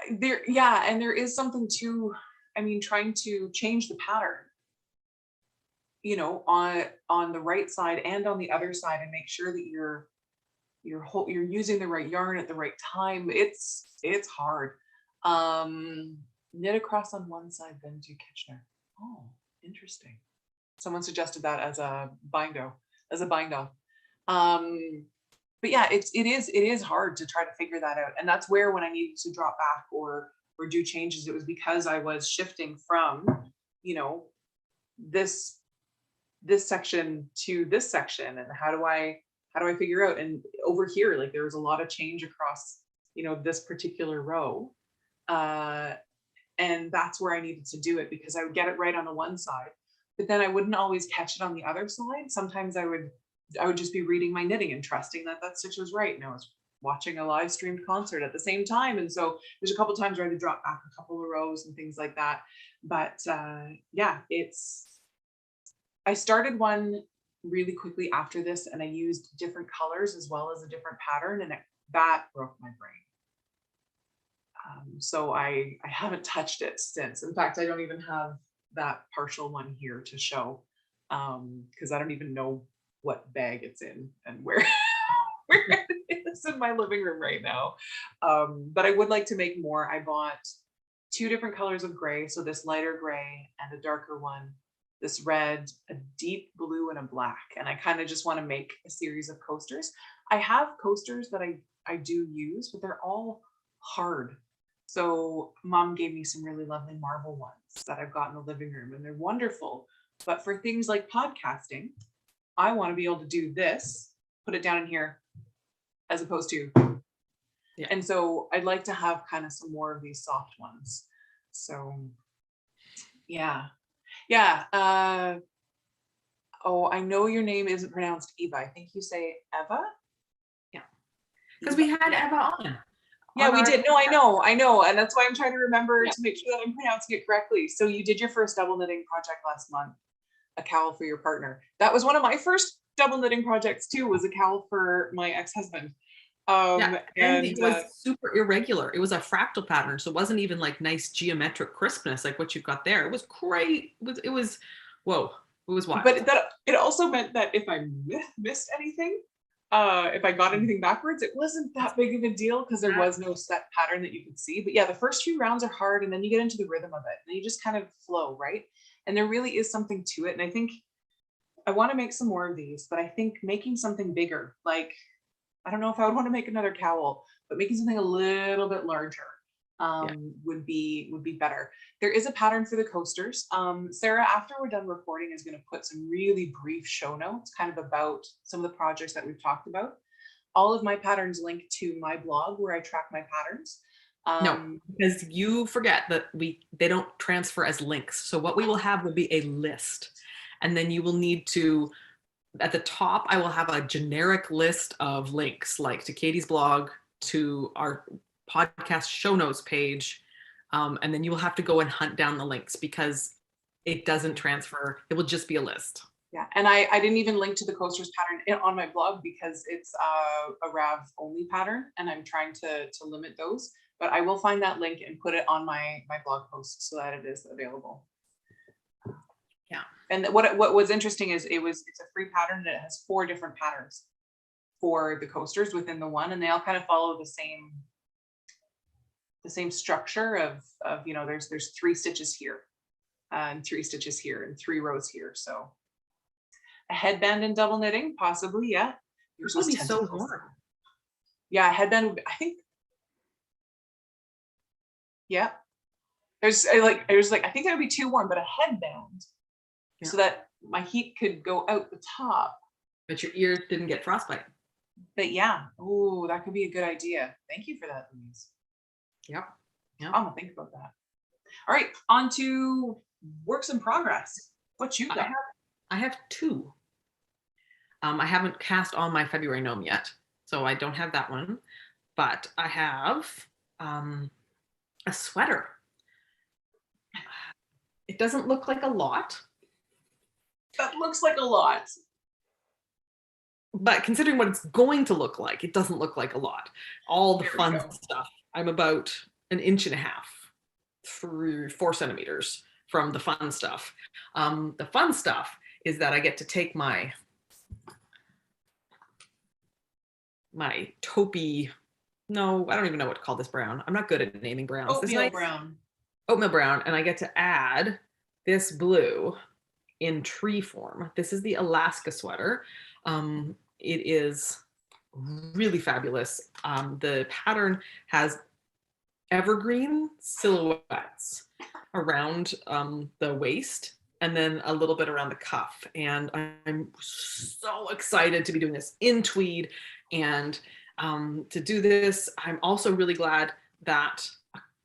Speaker 2: And there is something to, I mean, trying to change the pattern, you know, on the right side and on the other side, and make sure that you're using the right yarn at the right time. It's hard. Knit across on one side, then do Kitchener. Oh, interesting. Someone suggested that as a bind off. But yeah, it is hard to try to figure that out. And that's where when I needed to drop back or do changes, it was because I was shifting from, you know, this section to this section, and how do I figure out, and over here, like there was a lot of change across, you know, this particular row. And that's where I needed to do it, because I would get it right on the one side, but then I wouldn't always catch it on the other side. Sometimes I would just be reading my knitting and trusting that that stitch was right. And I was watching a live streamed concert at the same time. And so there's a couple of times where I had to drop back a couple of rows and things like that. But yeah, I started one really quickly after this, and I used different colors as well as a different pattern, and that broke my brain. So I haven't touched it since. In fact, I don't even have that partial one here to show, because I don't even know what bag it's in and where it is in my living room right now. But I would like to make more. I bought 2 different colors of gray, so this lighter gray and a darker one, this red, a deep blue, and a black. And I kind of just want to make a series of coasters. I have coasters that I do use, but they're all hard. So mom gave me some really lovely marble ones that I've got in the living room, and they're wonderful. But for things like podcasting, I want to be able to do this, put it down in here, as opposed to, yeah. And so I'd like to have kind of some more of these soft ones. So yeah. Oh, I know your name isn't pronounced Eva. I think you say Eva.
Speaker 1: Yeah, because we had Eva on.
Speaker 2: Yeah, we did. No, I know. And that's why I'm trying to remember to make sure that I'm pronouncing it correctly. So you did your first double knitting project last month, a cowl for your partner. That was one of my first double knitting projects too, was a cowl for my ex-husband.
Speaker 1: And it was super irregular. It was a fractal pattern. So it wasn't even like nice geometric crispness like what you've got there. It was great. It was whoa. It was wild.
Speaker 2: But it also meant that if I missed anything, if I got anything backwards, it wasn't that big of a deal because there was no set pattern that you could see. But yeah, the first few rounds are hard, and then you get into the rhythm of it and you just kind of flow, right? And there really is something to it. And I think I want to make some more of these, but I think making something bigger, like, I don't know if I would want to make another cowl, but making something a little bit larger
Speaker 1: Yeah.
Speaker 2: would be better. There is a pattern for the coasters. Sarah, after we're done recording, is going to put some really brief show notes kind of about some of the projects that we've talked about. All of my patterns link to my blog where I track my patterns.
Speaker 1: No, because you forget that they don't transfer as links. So what we will have will be a list. And then you will need to, at the top, I will have a generic list of links, like to Katie's blog, to our podcast show notes page. And then you will have to go and hunt down the links because it doesn't transfer. It will just be a list.
Speaker 2: Yeah, and I didn't even link to the coasters pattern on my blog because it's a RAV only pattern, and I'm trying to limit those. But I will find that link and put it on my blog post so that it is available.
Speaker 1: Yeah.
Speaker 2: And what was interesting is it's a free pattern and it has 4 different patterns for the coasters within the one, and they all kind of follow the same structure of you know, there's 3 stitches here and 3 stitches here and 3 rows here. So a headband and double knitting, possibly, yeah.
Speaker 1: Yours would be so warm.
Speaker 2: Yeah, a headband, I think. Yeah. I was like, I think that would be too warm, but a headband, so that my heat could go out the top.
Speaker 1: But your ear didn't get frostbite.
Speaker 2: But yeah, oh, that could be a good idea. Thank you for that, Louise.
Speaker 1: Yep.
Speaker 2: I'm gonna think about that. All right, on to works in progress. What you got?
Speaker 1: I have 2. I haven't cast on my February gnome yet, so I don't have that one. But I have a sweater. It doesn't look like a lot.
Speaker 2: That looks like a lot.
Speaker 1: But considering what it's going to look like, it doesn't look like a lot. All the fun stuff. I'm about 1.5 inches through 4 centimeters from the fun stuff. The fun stuff is that I get to take my taupey, no, I don't even know what to call this brown. I'm not good at naming browns.
Speaker 2: Oatmeal brown.
Speaker 1: Oatmeal brown, and I get to add this blue in tree form. This is the Alaska sweater. It is really fabulous. The pattern has evergreen silhouettes around the waist and then a little bit around the cuff. And I'm so excited to be doing this in tweed. And to do this, I'm also really glad that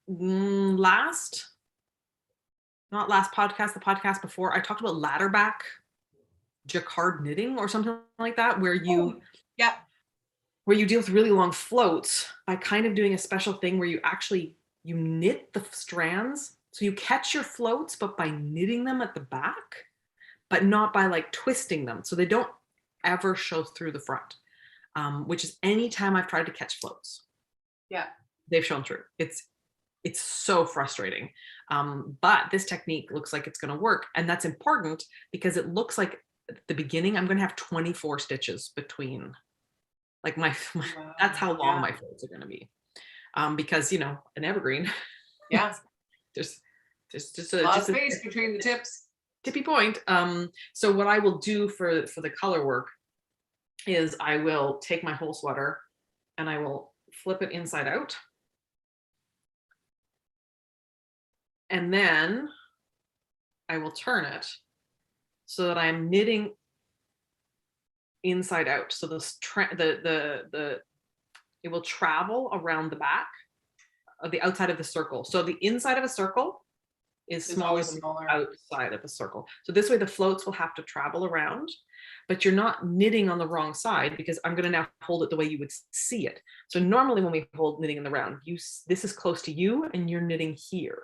Speaker 1: not last podcast, the podcast before, I talked about ladderback jacquard knitting or something like that, where you deal with really long floats by kind of doing a special thing where you knit the strands. So you catch your floats, but by knitting them at the back, but not by like twisting them. So they don't ever show through the front, which is any time I've tried to catch floats.
Speaker 2: Yeah.
Speaker 1: They've shown through. It's so frustrating. But this technique looks like it's going to work. And that's important because it looks like at the beginning, I'm going to have 24 stitches between, like wow. That's how long my floats are going to be. Because, you know, an evergreen.
Speaker 2: Yeah.
Speaker 1: there's just
Speaker 2: a lot of space between the tips.
Speaker 1: Tippy point. So what I will do for the color work is I will take my whole sweater and I will flip it inside out. And then I will turn it so that I'm knitting inside out. So it will travel around the back of the outside of the circle. So the inside of a circle is smaller than the outside of a circle. So this way the floats will have to travel around, but you're not knitting on the wrong side because I'm going to now hold it the way you would see it. So normally when we hold knitting in the round, this is close to you and you're knitting here.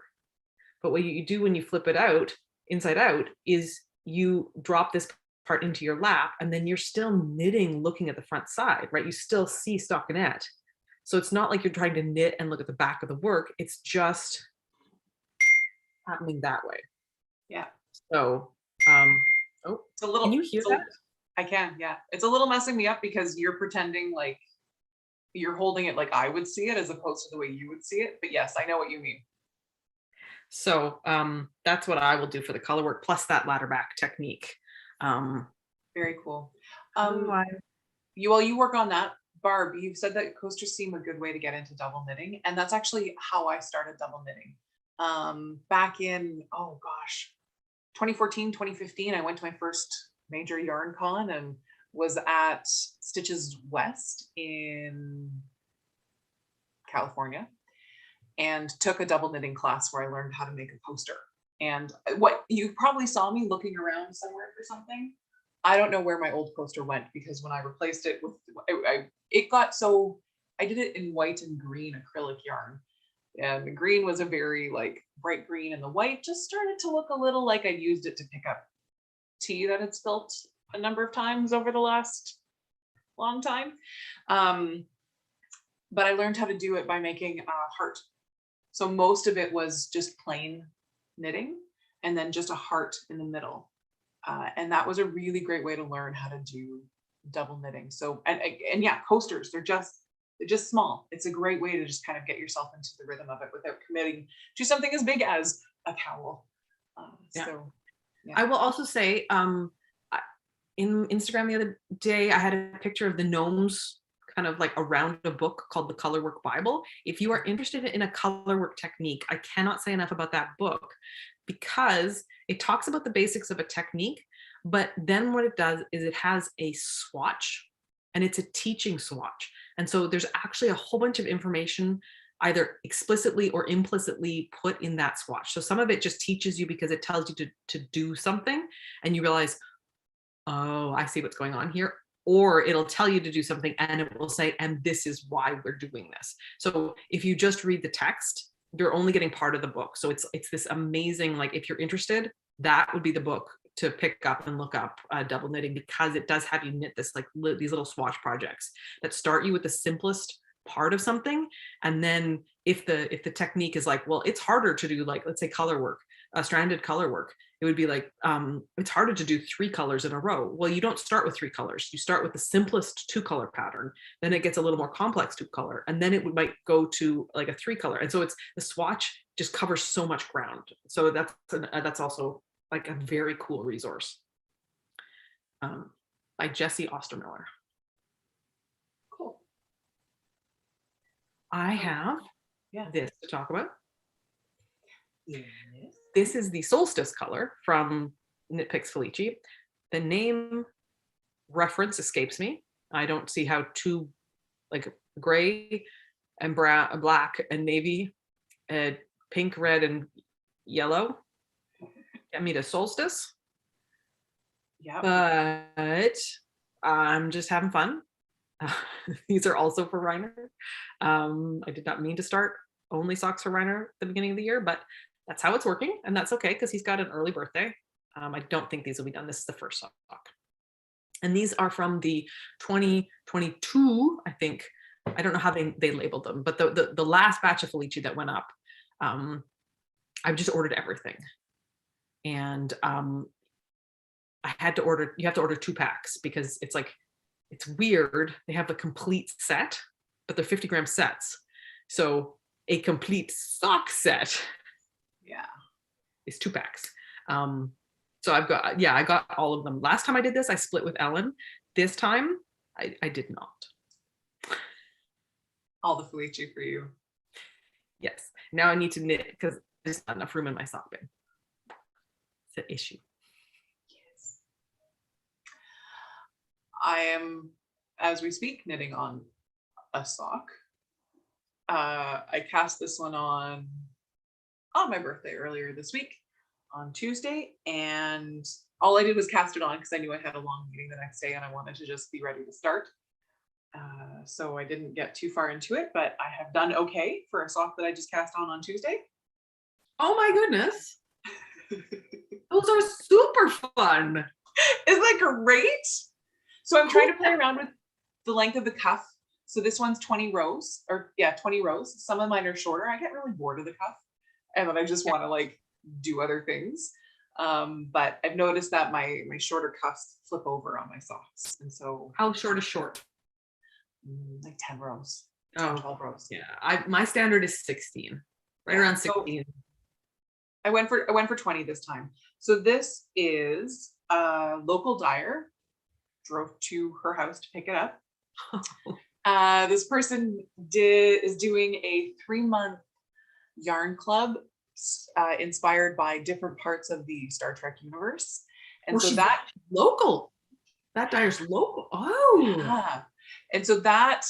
Speaker 1: But what you do when you flip it out, inside out, is you drop this part into your lap and then you're still knitting looking at the front side, right? You still see stockinette. So it's not like you're trying to knit and look at the back of the work. It's just happening that way.
Speaker 2: Yeah.
Speaker 1: So,
Speaker 2: it's a little,
Speaker 1: can you hear that?
Speaker 2: I can, yeah. It's a little messing me up because you're pretending like you're holding it like I would see it as opposed to the way you would see it. But yes, I know what you mean.
Speaker 1: So that's what I will do for the color work plus that ladderback technique.
Speaker 2: Very cool.
Speaker 1: Otherwise,
Speaker 2: You work on that. Barb, you've said that coasters seem a good way to get into double knitting, and that's actually how I started double knitting. Back in, oh gosh, 2014, 2015, I went to my first major yarn con and was at Stitches West in California and took a double knitting class where I learned how to make a coaster. And what you probably saw me looking around somewhere for something. I don't know where my old coaster went, because when I replaced it with, it got so, I did it in white and green acrylic yarn. And the green was a very like bright green, and the white just started to look a little like I used it to pick up tea that had spilt a number of times over the last long time. But I learned how to do it by making a heart. So most of it was just plain knitting and then just a heart in the middle. And that was a really great way to learn how to do double knitting. So, and yeah, coasters, they're just small. It's a great way to just kind of get yourself into the rhythm of it without committing to something as big as a cowl.
Speaker 1: Yeah.
Speaker 2: So yeah.
Speaker 1: I will also say, in Instagram the other day, I had a picture of the Gnomes kind of like around a book called the Colorwork Bible. If you are interested in a colorwork technique, I cannot say enough about that book, because it talks about the basics of a technique, but then what it does is it has a swatch, and it's a teaching swatch. And so there's actually a whole bunch of information either explicitly or implicitly put in that swatch. So some of it just teaches you because it tells you to do something, and you realize, oh, I see what's going on here. Or it'll tell you to do something and it will say, and this is why we're doing this. So if you just read the text, you're only getting part of the book. So it's this amazing, like if you're interested, that would be the book to pick up and look up double knitting, because it does have you knit this like these little swatch projects that start you with the simplest part of something. And then if the technique is like, well, it's harder to do, like, let's say color work, stranded color work, it would be like, it's harder to do 3 colors in a row. Well, you don't start with 3 colors. You start with the simplest 2-color pattern. Then it gets a little more complex 2-color. And then it might go to like a 3-color. And so it's the swatch just covers so much ground. So that's also like a very cool resource. By Jessie Ostermiller.
Speaker 2: Cool.
Speaker 1: I have this to talk about.
Speaker 2: Yes.
Speaker 1: This is the Solstice color from Knit Picks Felici. The name reference escapes me. I don't see how two, like gray and brown, black and navy, pink, red, and yellow get me to Solstice.
Speaker 2: Yeah.
Speaker 1: But I'm just having fun. These are also for Reiner. I did not mean to start only socks for Reiner at the beginning of the year, but that's how it's working, and that's okay because he's got an early birthday. I don't think these will be done. This is the first sock. And these are from the 2022, I think. I don't know how they labeled them, but the last batch of Felici that went up, I've just ordered everything. And I had to order, you have to order 2 packs because it's like, it's weird. They have the complete set, but they're 50-gram sets. So a complete sock set is 2 packs. So I've got, I got all of them. Last time I did this, I split with Ellen. This time I did not.
Speaker 2: All the Felici for you.
Speaker 1: Yes. Now I need to knit because there's not enough room in my sock bin. It's an issue.
Speaker 2: Yes. I am, as we speak, knitting on a sock. I cast this one on my birthday earlier this week on Tuesday, and all I did was cast it on because I knew I had a long meeting the next day and I wanted to just be ready to start. So I didn't get too far into it, but I have done okay for a sock that I just cast on Tuesday.
Speaker 1: Oh my goodness. Those are super fun.
Speaker 2: Isn't that great? So I'm trying to play around with the length of the cuff. So this one's 20 rows, or 20 rows. Some of mine are shorter. I get really bored of the cuff and then I just want to like do other things. But I've noticed that my shorter cuffs flip over on my socks. And so
Speaker 1: how short is short?
Speaker 2: Like 10 rows.
Speaker 1: 12 rows. Yeah. My standard is 16. Right around 16. So
Speaker 2: I went for 20 this time. So this is local dyer drove to her house to pick it up. This person is doing a 3-month yarn club inspired by different parts of the Star Trek universe. And so that
Speaker 1: local, that dyer's local. Oh,
Speaker 2: yeah. And so that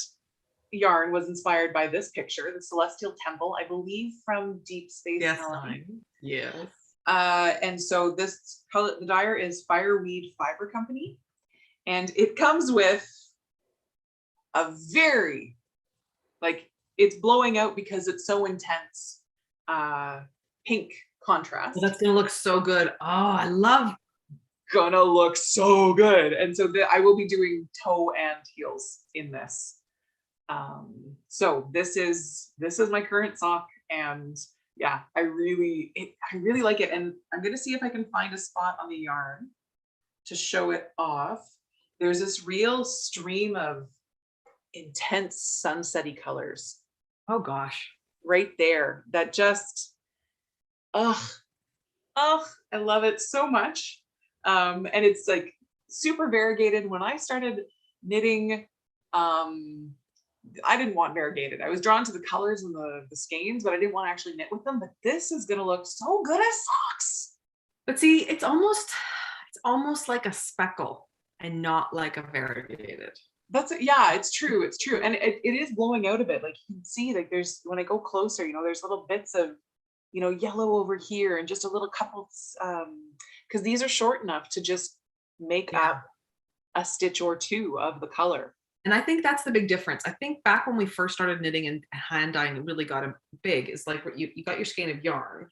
Speaker 2: yarn was inspired by this picture, the Celestial Temple, I believe from Deep Space Nine.
Speaker 1: Yes.
Speaker 2: And so this color, the dyer is Fireweed Fiber Company, and it comes with a very, like, it's blowing out because it's so intense pink contrast.
Speaker 1: Well, that's gonna look so good. Oh, I love.
Speaker 2: Gonna look so good. And so I will be doing toe and heels in this. So this is my current sock, and yeah, I really like it. And I'm gonna see if I can find a spot on the yarn to show it off. There's this real stream of intense sunsetty colors.
Speaker 1: Oh gosh.
Speaker 2: Right there. That just, I love it so much. And it's like super variegated. When I started knitting, I didn't want variegated. I was drawn to the colors and the skeins, but I didn't want to actually knit with them. But this is gonna look so good as socks.
Speaker 1: But see, it's almost like a speckle and not like a variegated.
Speaker 2: That's it. Yeah, it's true. It's true. And it is blowing out a bit. Like you can see, like there's, when I go closer, you know, there's little bits of, you know, yellow over here and just a little couple, because these are short enough to just make up a stitch or two of the color.
Speaker 1: And I think that's the big difference. I think back when we first started knitting and hand dyeing, it really got big. Is like you got your skein of yarn.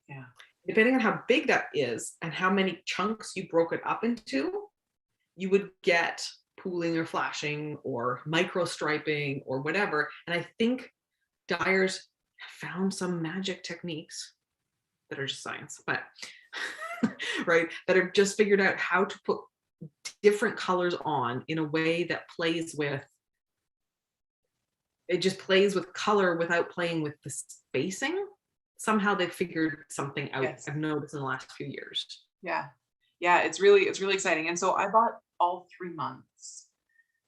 Speaker 2: Yeah.
Speaker 1: Depending on how big that is and how many chunks you broke it up into, you would get pooling or flashing or micro striping or whatever. And I think dyers found some magic techniques that are just science, but right, that have just figured out how to put different colors on in a way that plays with, it just plays with color without playing with the spacing. Somehow they figured something out.
Speaker 2: Yes.
Speaker 1: I've noticed in the last few years.
Speaker 2: Yeah. Yeah, it's really exciting. And so I bought all 3 months.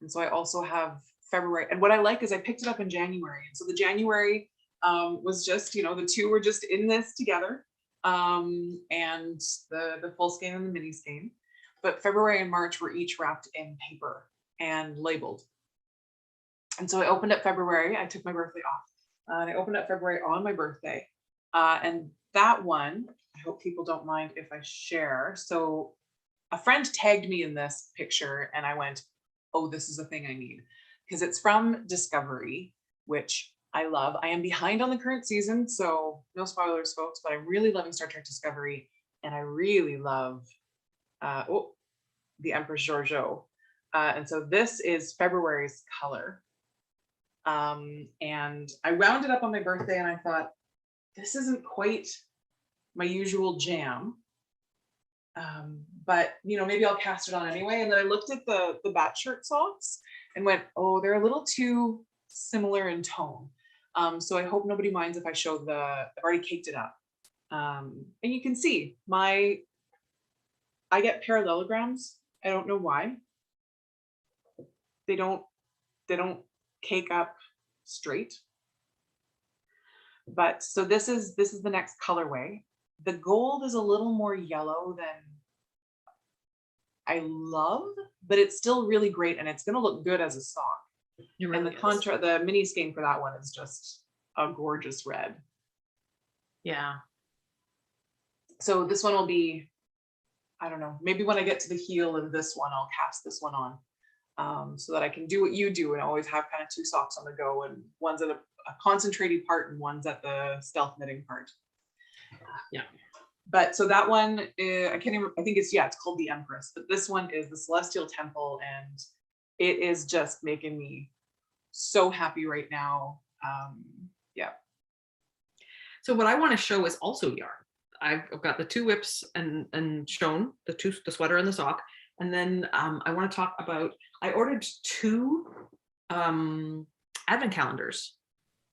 Speaker 2: And so I also have February. And what I like is I picked it up in January. And so the January was just, you know, the two were just in this together. And the full skein and the mini skein. But February and March were each wrapped in paper and labeled. And so I opened up February. I took my birthday off. And I opened up February on my birthday. And that one, I hope people don't mind if I share. So a friend tagged me in this picture and I went, oh, this is a thing I need. Because it's from Discovery, which I love. I am behind on the current season, so no spoilers, folks, but I'm really loving Star Trek Discovery. And I really love the Empress Giorgio. And so this is February's color. And I wound it up on my birthday and I thought, this isn't quite my usual jam. But you know, maybe I'll cast it on anyway. And then I looked at the bat shirt socks and went, oh, they're a little too similar in tone. So I hope nobody minds if I show I've already caked it up. And you can see I get parallelograms. I don't know why. They don't cake up straight. But so this is the next colorway. The gold is a little more yellow than I love, but it's still really great and it's going to look good as a sock.
Speaker 1: Really
Speaker 2: and the mini skein for that one is just a gorgeous red.
Speaker 1: Yeah.
Speaker 2: So this one will be, I don't know, maybe when I get to the heel of this one, I'll cast this one on so that I can do what you do and always have kind of two socks on the go, and one's at a concentrated part and one's at the stealth knitting part.
Speaker 1: Yeah.
Speaker 2: But so that one, I can't even, I think it's called the Empress, but this one is the Celestial Temple, and it is just making me so happy right now. Yeah. So
Speaker 1: what I want to show is also yarn. I've got the two whips and shown the sweater and the sock. And then I want to talk about, I ordered 2 advent calendars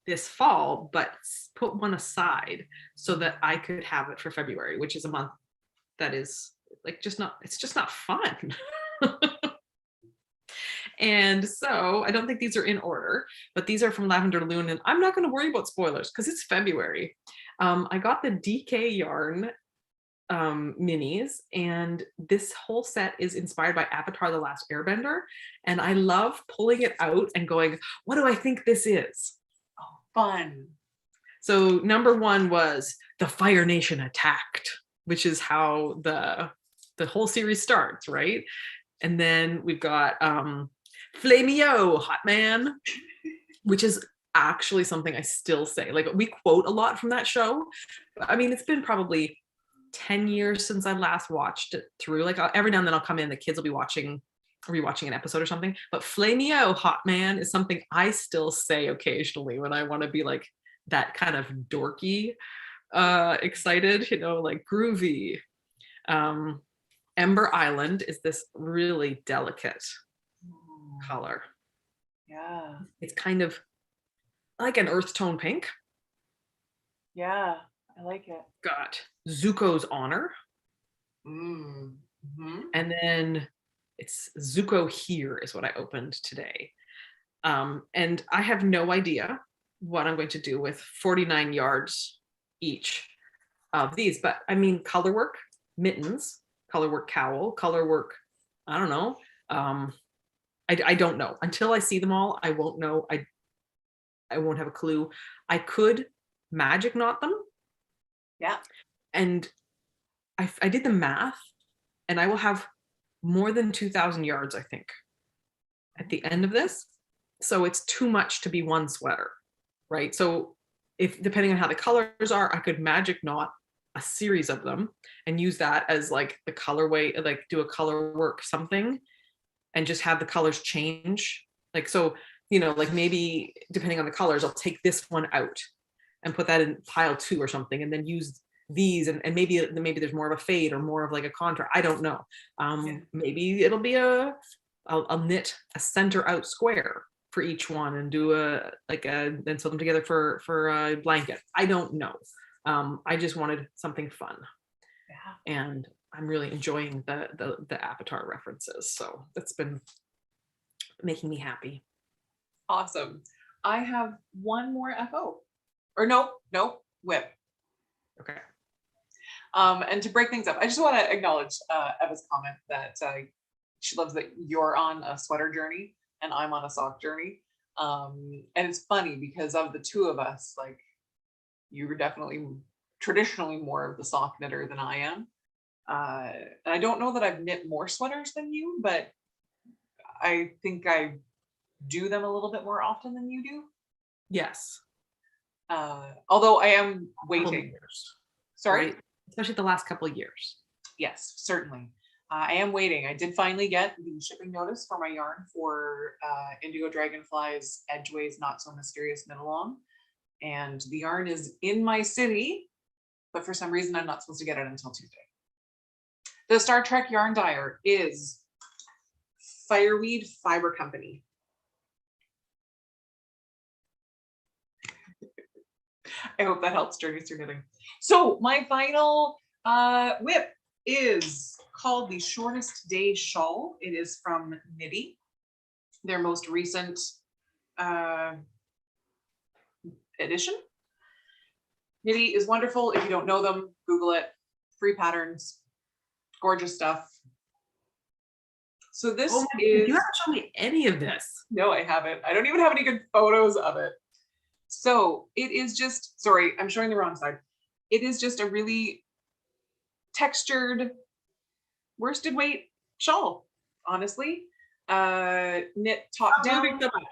Speaker 1: this fall, but put one aside so that I could have it for February, which is a month that is like it's just not fun. And so I don't think these are in order, but these are from Lavender Lune, and I'm not going to worry about spoilers because it's February. I got the DK yarn minis, and this whole set is inspired by Avatar: The Last Airbender, and I love pulling it out and going, what do I think this is?
Speaker 2: Oh, fun.
Speaker 1: So number one was the Fire Nation attacked, which is how the whole series starts, right? And then we've got Flamio, Hot Man, which is actually something I still say. Like, we quote a lot from that show. I mean, it's been probably 10 years since I last watched it through. Like, every now and then I'll come in, the kids will be rewatching an episode or something. But Flamio, Hot Man is something I still say occasionally when I want to be like that kind of dorky, excited, like groovy. Ember Island is this really delicate color.
Speaker 2: Yeah.
Speaker 1: It's kind of like an earth tone pink.
Speaker 2: Yeah, I like it.
Speaker 1: Got Zuko's Honor.
Speaker 2: Mm-hmm.
Speaker 1: And then it's Zuko Here is what I opened today. And I have no idea what I'm going to do with 49 yards each of these, but I mean, colorwork mittens, colorwork cowl, colorwork, I don't know. I don't know. Until I see them all, I won't know. I won't have a clue. I could magic knot them.
Speaker 2: Yeah.
Speaker 1: And I did the math, and I will have more than 2,000 yards, I think, at the end of this. So it's too much to be one sweater, right? So if, depending on how the colors are, I could magic knot a series of them and use that as like the colorway, like do a color work something, and just have the colors change. Like, so, like maybe depending on the colors, I'll take this one out and put that in pile 2 or something, and then use these, and maybe there's more of a fade or more of like a contour. I don't know. Maybe it'll be I'll knit a center out square for each one and do then sew them together for a blanket. I don't know. I just wanted something fun. Yeah. And I'm really enjoying the Avatar references. So that's been making me happy.
Speaker 2: Awesome. I have one more FO. Or no, whip.
Speaker 1: Okay.
Speaker 2: And to break things up, I just want to acknowledge Eva's comment that she loves that you're on a sweater journey and I'm on a sock journey. And it's funny because of the two of us, like, you were definitely traditionally more of the sock knitter than I am. And I don't know that I've knit more sweaters than you, but I think I do them a little bit more often than you do.
Speaker 1: Yes.
Speaker 2: Although I am waiting. Sorry?
Speaker 1: Right? Especially the last couple of years.
Speaker 2: Yes, certainly. I am waiting. I did finally get the shipping notice for my yarn for Indigo Dragonfly's Edgeways Not So Mysterious Knit Along. And the yarn is in my city, but for some reason I'm not supposed to get it until Tuesday. The Star Trek yarn dyer is Fireweed Fiber Company. I hope that helps journeys through knitting. So my final whip is called the Shortest Day Shawl. It is from Knitty, their most recent edition. Knitty is wonderful. If you don't know them, Google it. Free patterns, gorgeous stuff. So this is.
Speaker 1: You haven't shown me any of this.
Speaker 2: No, I haven't. I don't even have any good photos of it. So it is just, sorry, I'm showing the wrong side. It is just a really textured worsted weight shawl, honestly. Knit top down.
Speaker 1: Moving so much.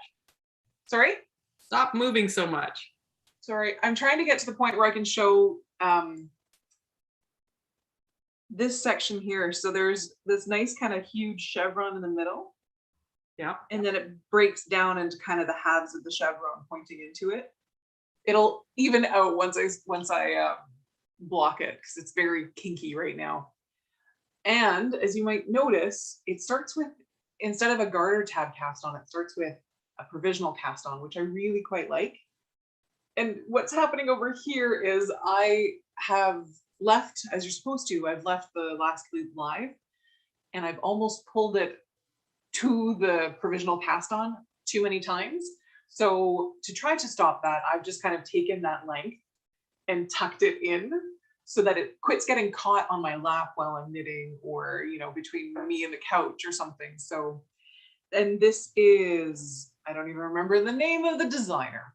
Speaker 2: Sorry?
Speaker 1: Stop moving so much.
Speaker 2: Sorry, I'm trying to get to the point where I can show this section here. So there's this nice kind of huge chevron in the middle.
Speaker 1: Yeah.
Speaker 2: And then it breaks down into kind of the halves of the chevron pointing into it. It'll even out once I block it, because it's very kinky right now. And as you might notice, it starts with, instead of a garter tab cast on, it starts with a provisional cast on, which I really quite like. And what's happening over here is I have left, as you're supposed to, I've left the last loop live, and I've almost pulled it to the provisional cast on too many times. So to try to stop that, I've just kind of taken that length and tucked it in so that it quits getting caught on my lap while I'm knitting, or, you know, between me and the couch or something. So, and this is, I don't even remember the name of the designer.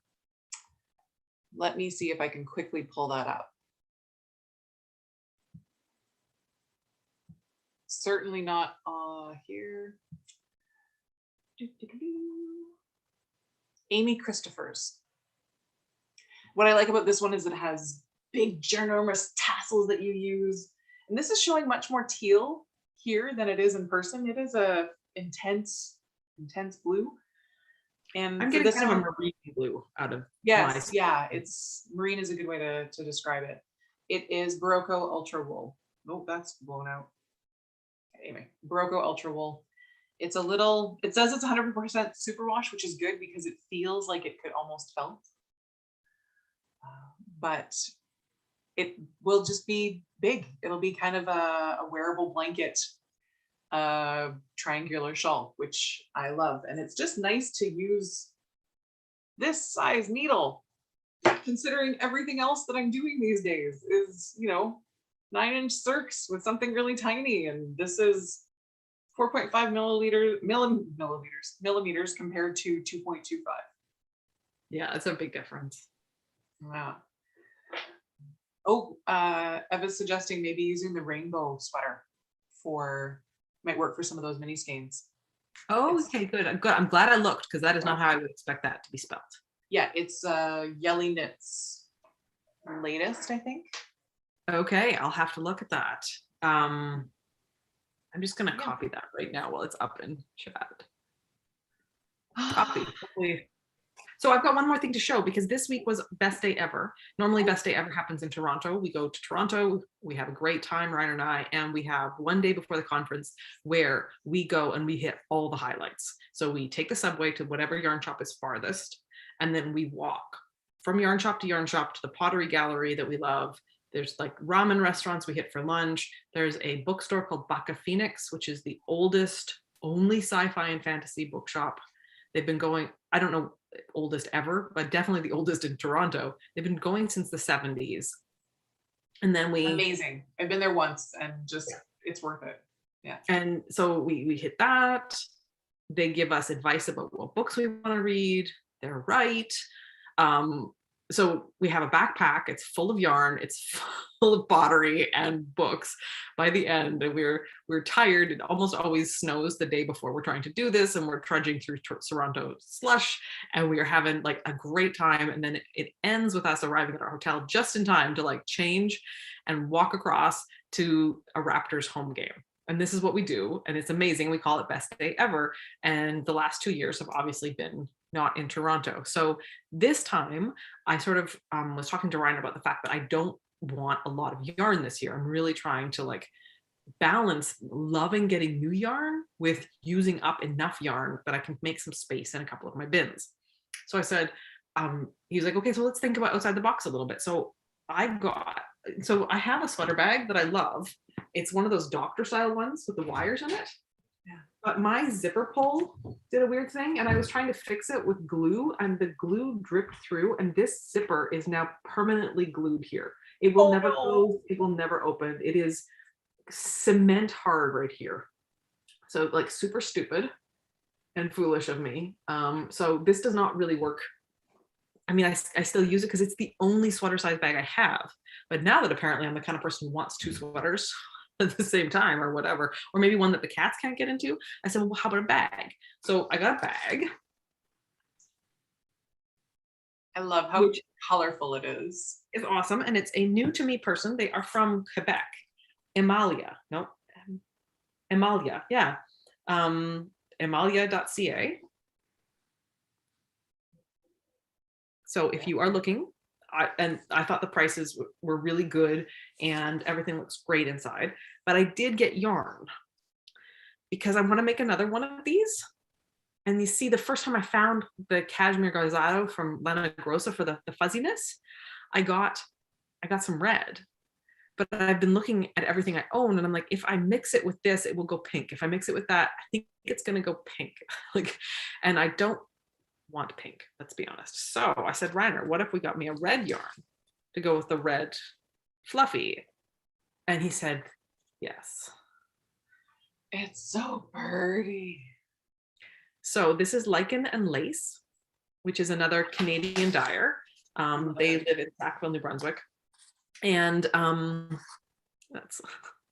Speaker 2: Let me see if I can quickly pull that up. Certainly not here. Amy Christophers. What I like about this one is it has big ginormous tassels that you use. And this is showing much more teal here than it is in person. It is a intense blue. And
Speaker 1: I'm getting kind of a marine blue out of
Speaker 2: yes, yeah, it's marine is a good way to describe it. It is Barocco Ultra Wool. Nope, that's blown out. Anyway, Barocco Ultra Wool. It's a little, it says it's 100% superwash, which is good because it feels like it could almost felt. But it will just be big. It'll be kind of a wearable blanket, triangular shawl, which I love. And it's just nice to use this size needle, considering everything else that I'm doing these days is, you know, 9-inch circs with something really tiny. And this is 4.5 millimeters compared to 2.25.
Speaker 1: Yeah, it's a big difference.
Speaker 2: Wow. Oh, Eva's suggesting maybe using the rainbow sweater might work for some of those mini skeins.
Speaker 1: Oh, okay, good. I'm glad I looked, because that is not how I would expect that to be spelled.
Speaker 2: Yeah, it's Yelly Knits latest, I think.
Speaker 1: Okay, I'll have to look at that. I'm just gonna copy that right now while it's up in chat. Copy. Hopefully. So I've got one more thing to show, because this week was best day ever. Normally best day ever happens in Toronto. We go to Toronto, we have a great time, Ryan and I, and we have one day before the conference where we go and we hit all the highlights. So we take the subway to whatever yarn shop is farthest, and then we walk from yarn shop to the pottery gallery that we love. There's like ramen restaurants we hit for lunch. There's a bookstore called Baka Phoenix, which is the oldest, only sci-fi and fantasy bookshop. They've been going, I don't know, oldest ever, but definitely the oldest in Toronto. They've been going since the 70s. And then
Speaker 2: amazing. I've been there once and just, it's worth it. Yeah.
Speaker 1: And so we hit that. They give us advice about what books we want to read. They're right. So we have a backpack, it's full of yarn, it's full of pottery and books by the end, and we're tired. It almost always snows the day before we're trying to do this, and we're trudging through Toronto slush, and we are having like a great time. And then it ends with us arriving at our hotel just in time to like change and walk across to a Raptors home game. And this is what we do, and it's amazing. We call it best day ever, and the last 2 years have obviously been not in Toronto. So this time I sort of was talking to Ryan about the fact that I don't want a lot of yarn this year. I'm really trying to like balance loving getting new yarn with using up enough yarn that I can make some space in a couple of my bins. So I said, he was like, okay, so let's think about outside the box a little bit. So I have a sweater bag that I love. It's one of those doctor style ones with the wires in it. Yeah. But my zipper pull did a weird thing, and I was trying to fix it with glue, and the glue dripped through, and this zipper is now permanently glued here. It will never close, it will never open. It is cement hard right here. So like super stupid and foolish of me. So this does not really work. I mean, I still use it because it's the only sweater size bag I have. But now that apparently I'm the kind of person who wants 2 sweaters at the same time or whatever, or maybe one that the cats can't get into, I said, well, how about a bag? So I got a bag.
Speaker 2: I love how colorful it is.
Speaker 1: It's awesome. And it's a new to me person. They are from Quebec. Emalia, yeah. Emalia.ca. So if you are looking, I thought the prices were really good and everything looks great inside, but I did get yarn because I want to make another one of these. And you see, the first time I found the cashmere garzado from Lana Grossa for the fuzziness, I got some red. but I've been looking at everything I own and I'm like, if I mix it with this, it will go pink. If I mix it with that, I think it's going to go pink. Like, and I don't want pink, let's be honest. So I said, Reiner, what if we got me a red yarn to go with the red fluffy? And he said, yes.
Speaker 2: It's so pretty.
Speaker 1: So this is Lichen and Lace, which is another Canadian dyer. They live in Sackville, New Brunswick. And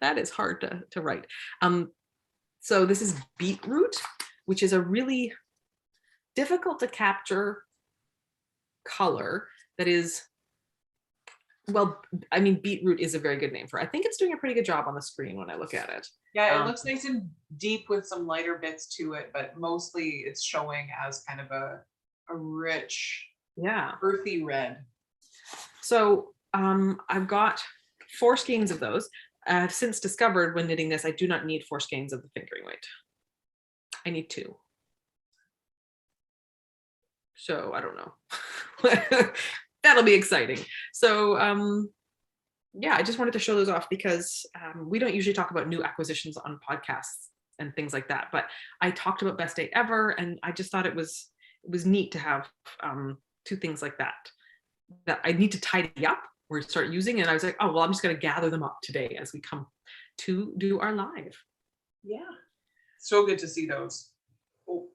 Speaker 1: that is hard to write. So this is Beetroot, which is a really difficult to capture color that is, well, I mean, Beetroot is a very good name for it. I think it's doing a pretty good job on the screen when I look at it.
Speaker 2: Yeah, it looks nice and deep with some lighter bits to it, but mostly it's showing as kind of a rich, earthy red.
Speaker 1: So I've got 4 skeins of those. I've since discovered when knitting this, I do not need 4 skeins of the fingering weight. I need 2. So I don't know. That'll be exciting. So yeah, I just wanted to show those off because we don't usually talk about new acquisitions on podcasts and things like that. But I talked about Best Day Ever, and I just thought it was neat to have 2 things like that I need to tidy up or start using. And I was like, oh, well, I'm just going to gather them up today as we come to do our live.
Speaker 2: Yeah. So good to see those. Oh,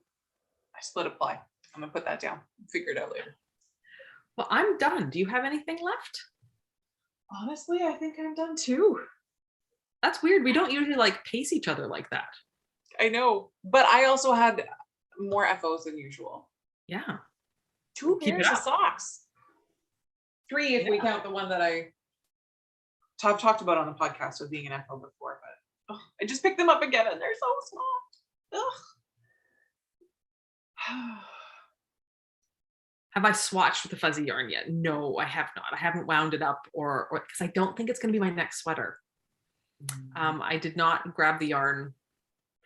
Speaker 2: I split a ply. I'm going to put that down. Figure it out later.
Speaker 1: Well, I'm done. Do you have anything left?
Speaker 2: Honestly, I think I'm done too.
Speaker 1: That's weird. We don't usually like pace each other like that.
Speaker 2: I know, but I also had more FOs than usual.
Speaker 1: Yeah.
Speaker 2: 2 pairs of socks. 3 if we count the one that I talked about on the podcast with being an FO before, but I just picked them up again and they're so small.
Speaker 1: Have I swatched with the fuzzy yarn yet? No, I have not. I haven't wound it up or because I don't think it's going to be my next sweater. I did not grab the yarn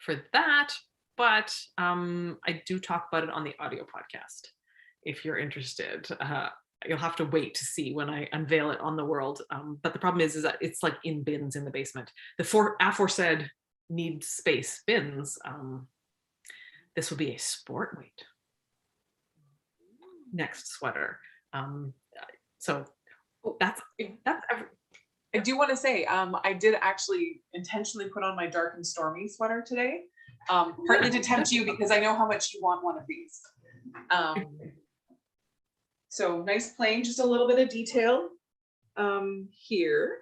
Speaker 1: for that, but I do talk about it on the audio podcast. If you're interested, you'll have to wait to see when I unveil it on the world. But the problem is that it's like in bins in the basement. The aforesaid need space bins. This will be a sport weight next sweater. So that's
Speaker 2: I do want to say I did actually intentionally put on my dark and stormy sweater today, partly to tempt you because I know how much you want one of these. So nice plain, just a little bit of detail here,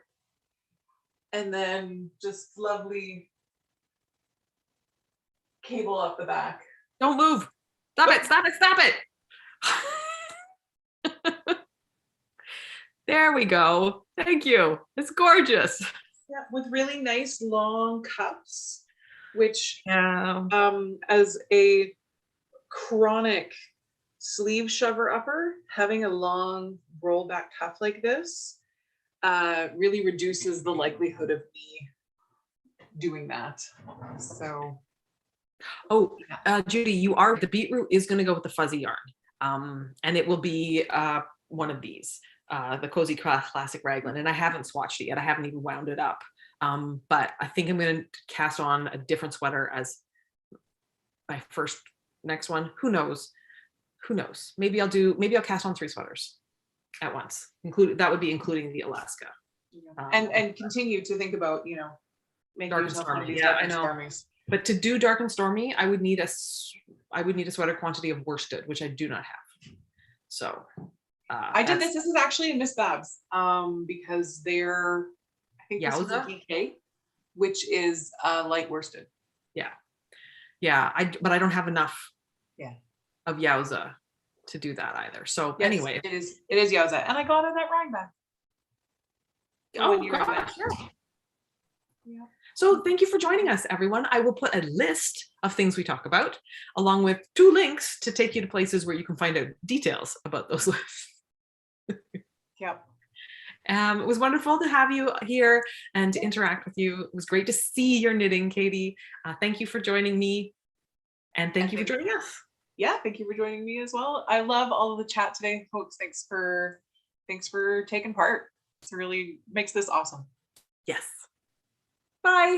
Speaker 2: and then just lovely cable up the back.
Speaker 1: Don't move. Stop it, stop it, stop it. There we go. Thank you. It's gorgeous.
Speaker 2: Yeah, with really nice long cuffs, which
Speaker 1: Yeah.
Speaker 2: As a chronic sleeve shover upper, having a long rollback cuff like this really reduces the likelihood of me doing that. So
Speaker 1: Judy, the Beetroot is going to go with the fuzzy yarn, and it will be one of these, the Cozy Classic Raglan, and I haven't swatched it yet. I haven't even wound it up, but I think I'm going to cast on a different sweater as my next one. Who knows? Maybe I'll cast on 3 sweaters at once. That would be including the Alaska.
Speaker 2: And continue to think about, making
Speaker 1: dark and stormy. Yeah, I know. Stormies. But to do dark and stormy, I would need a sweater quantity of worsted, which I do not have. So
Speaker 2: I did this. This is actually a Miss Babs, because I think this is a DK, which is light worsted.
Speaker 1: Yeah. But I don't have enough. Of Yowza to do that either. So yes, anyway,
Speaker 2: it is Yowza, and I got it at Raglan.
Speaker 1: Gosh, yeah. So thank you for joining us, everyone. I will put a list of things we talk about, along with 2 links to take you to places where you can find out details about those lists.
Speaker 2: Yep.
Speaker 1: It was wonderful to have you here and to interact with you. It was great to see your knitting, Katie. Thank you for joining me, and thank you for joining us.
Speaker 2: Yeah, thank you for joining me as well. I love all of the chat today, folks. Thanks for taking part. It really makes this awesome.
Speaker 1: Yes. Bye.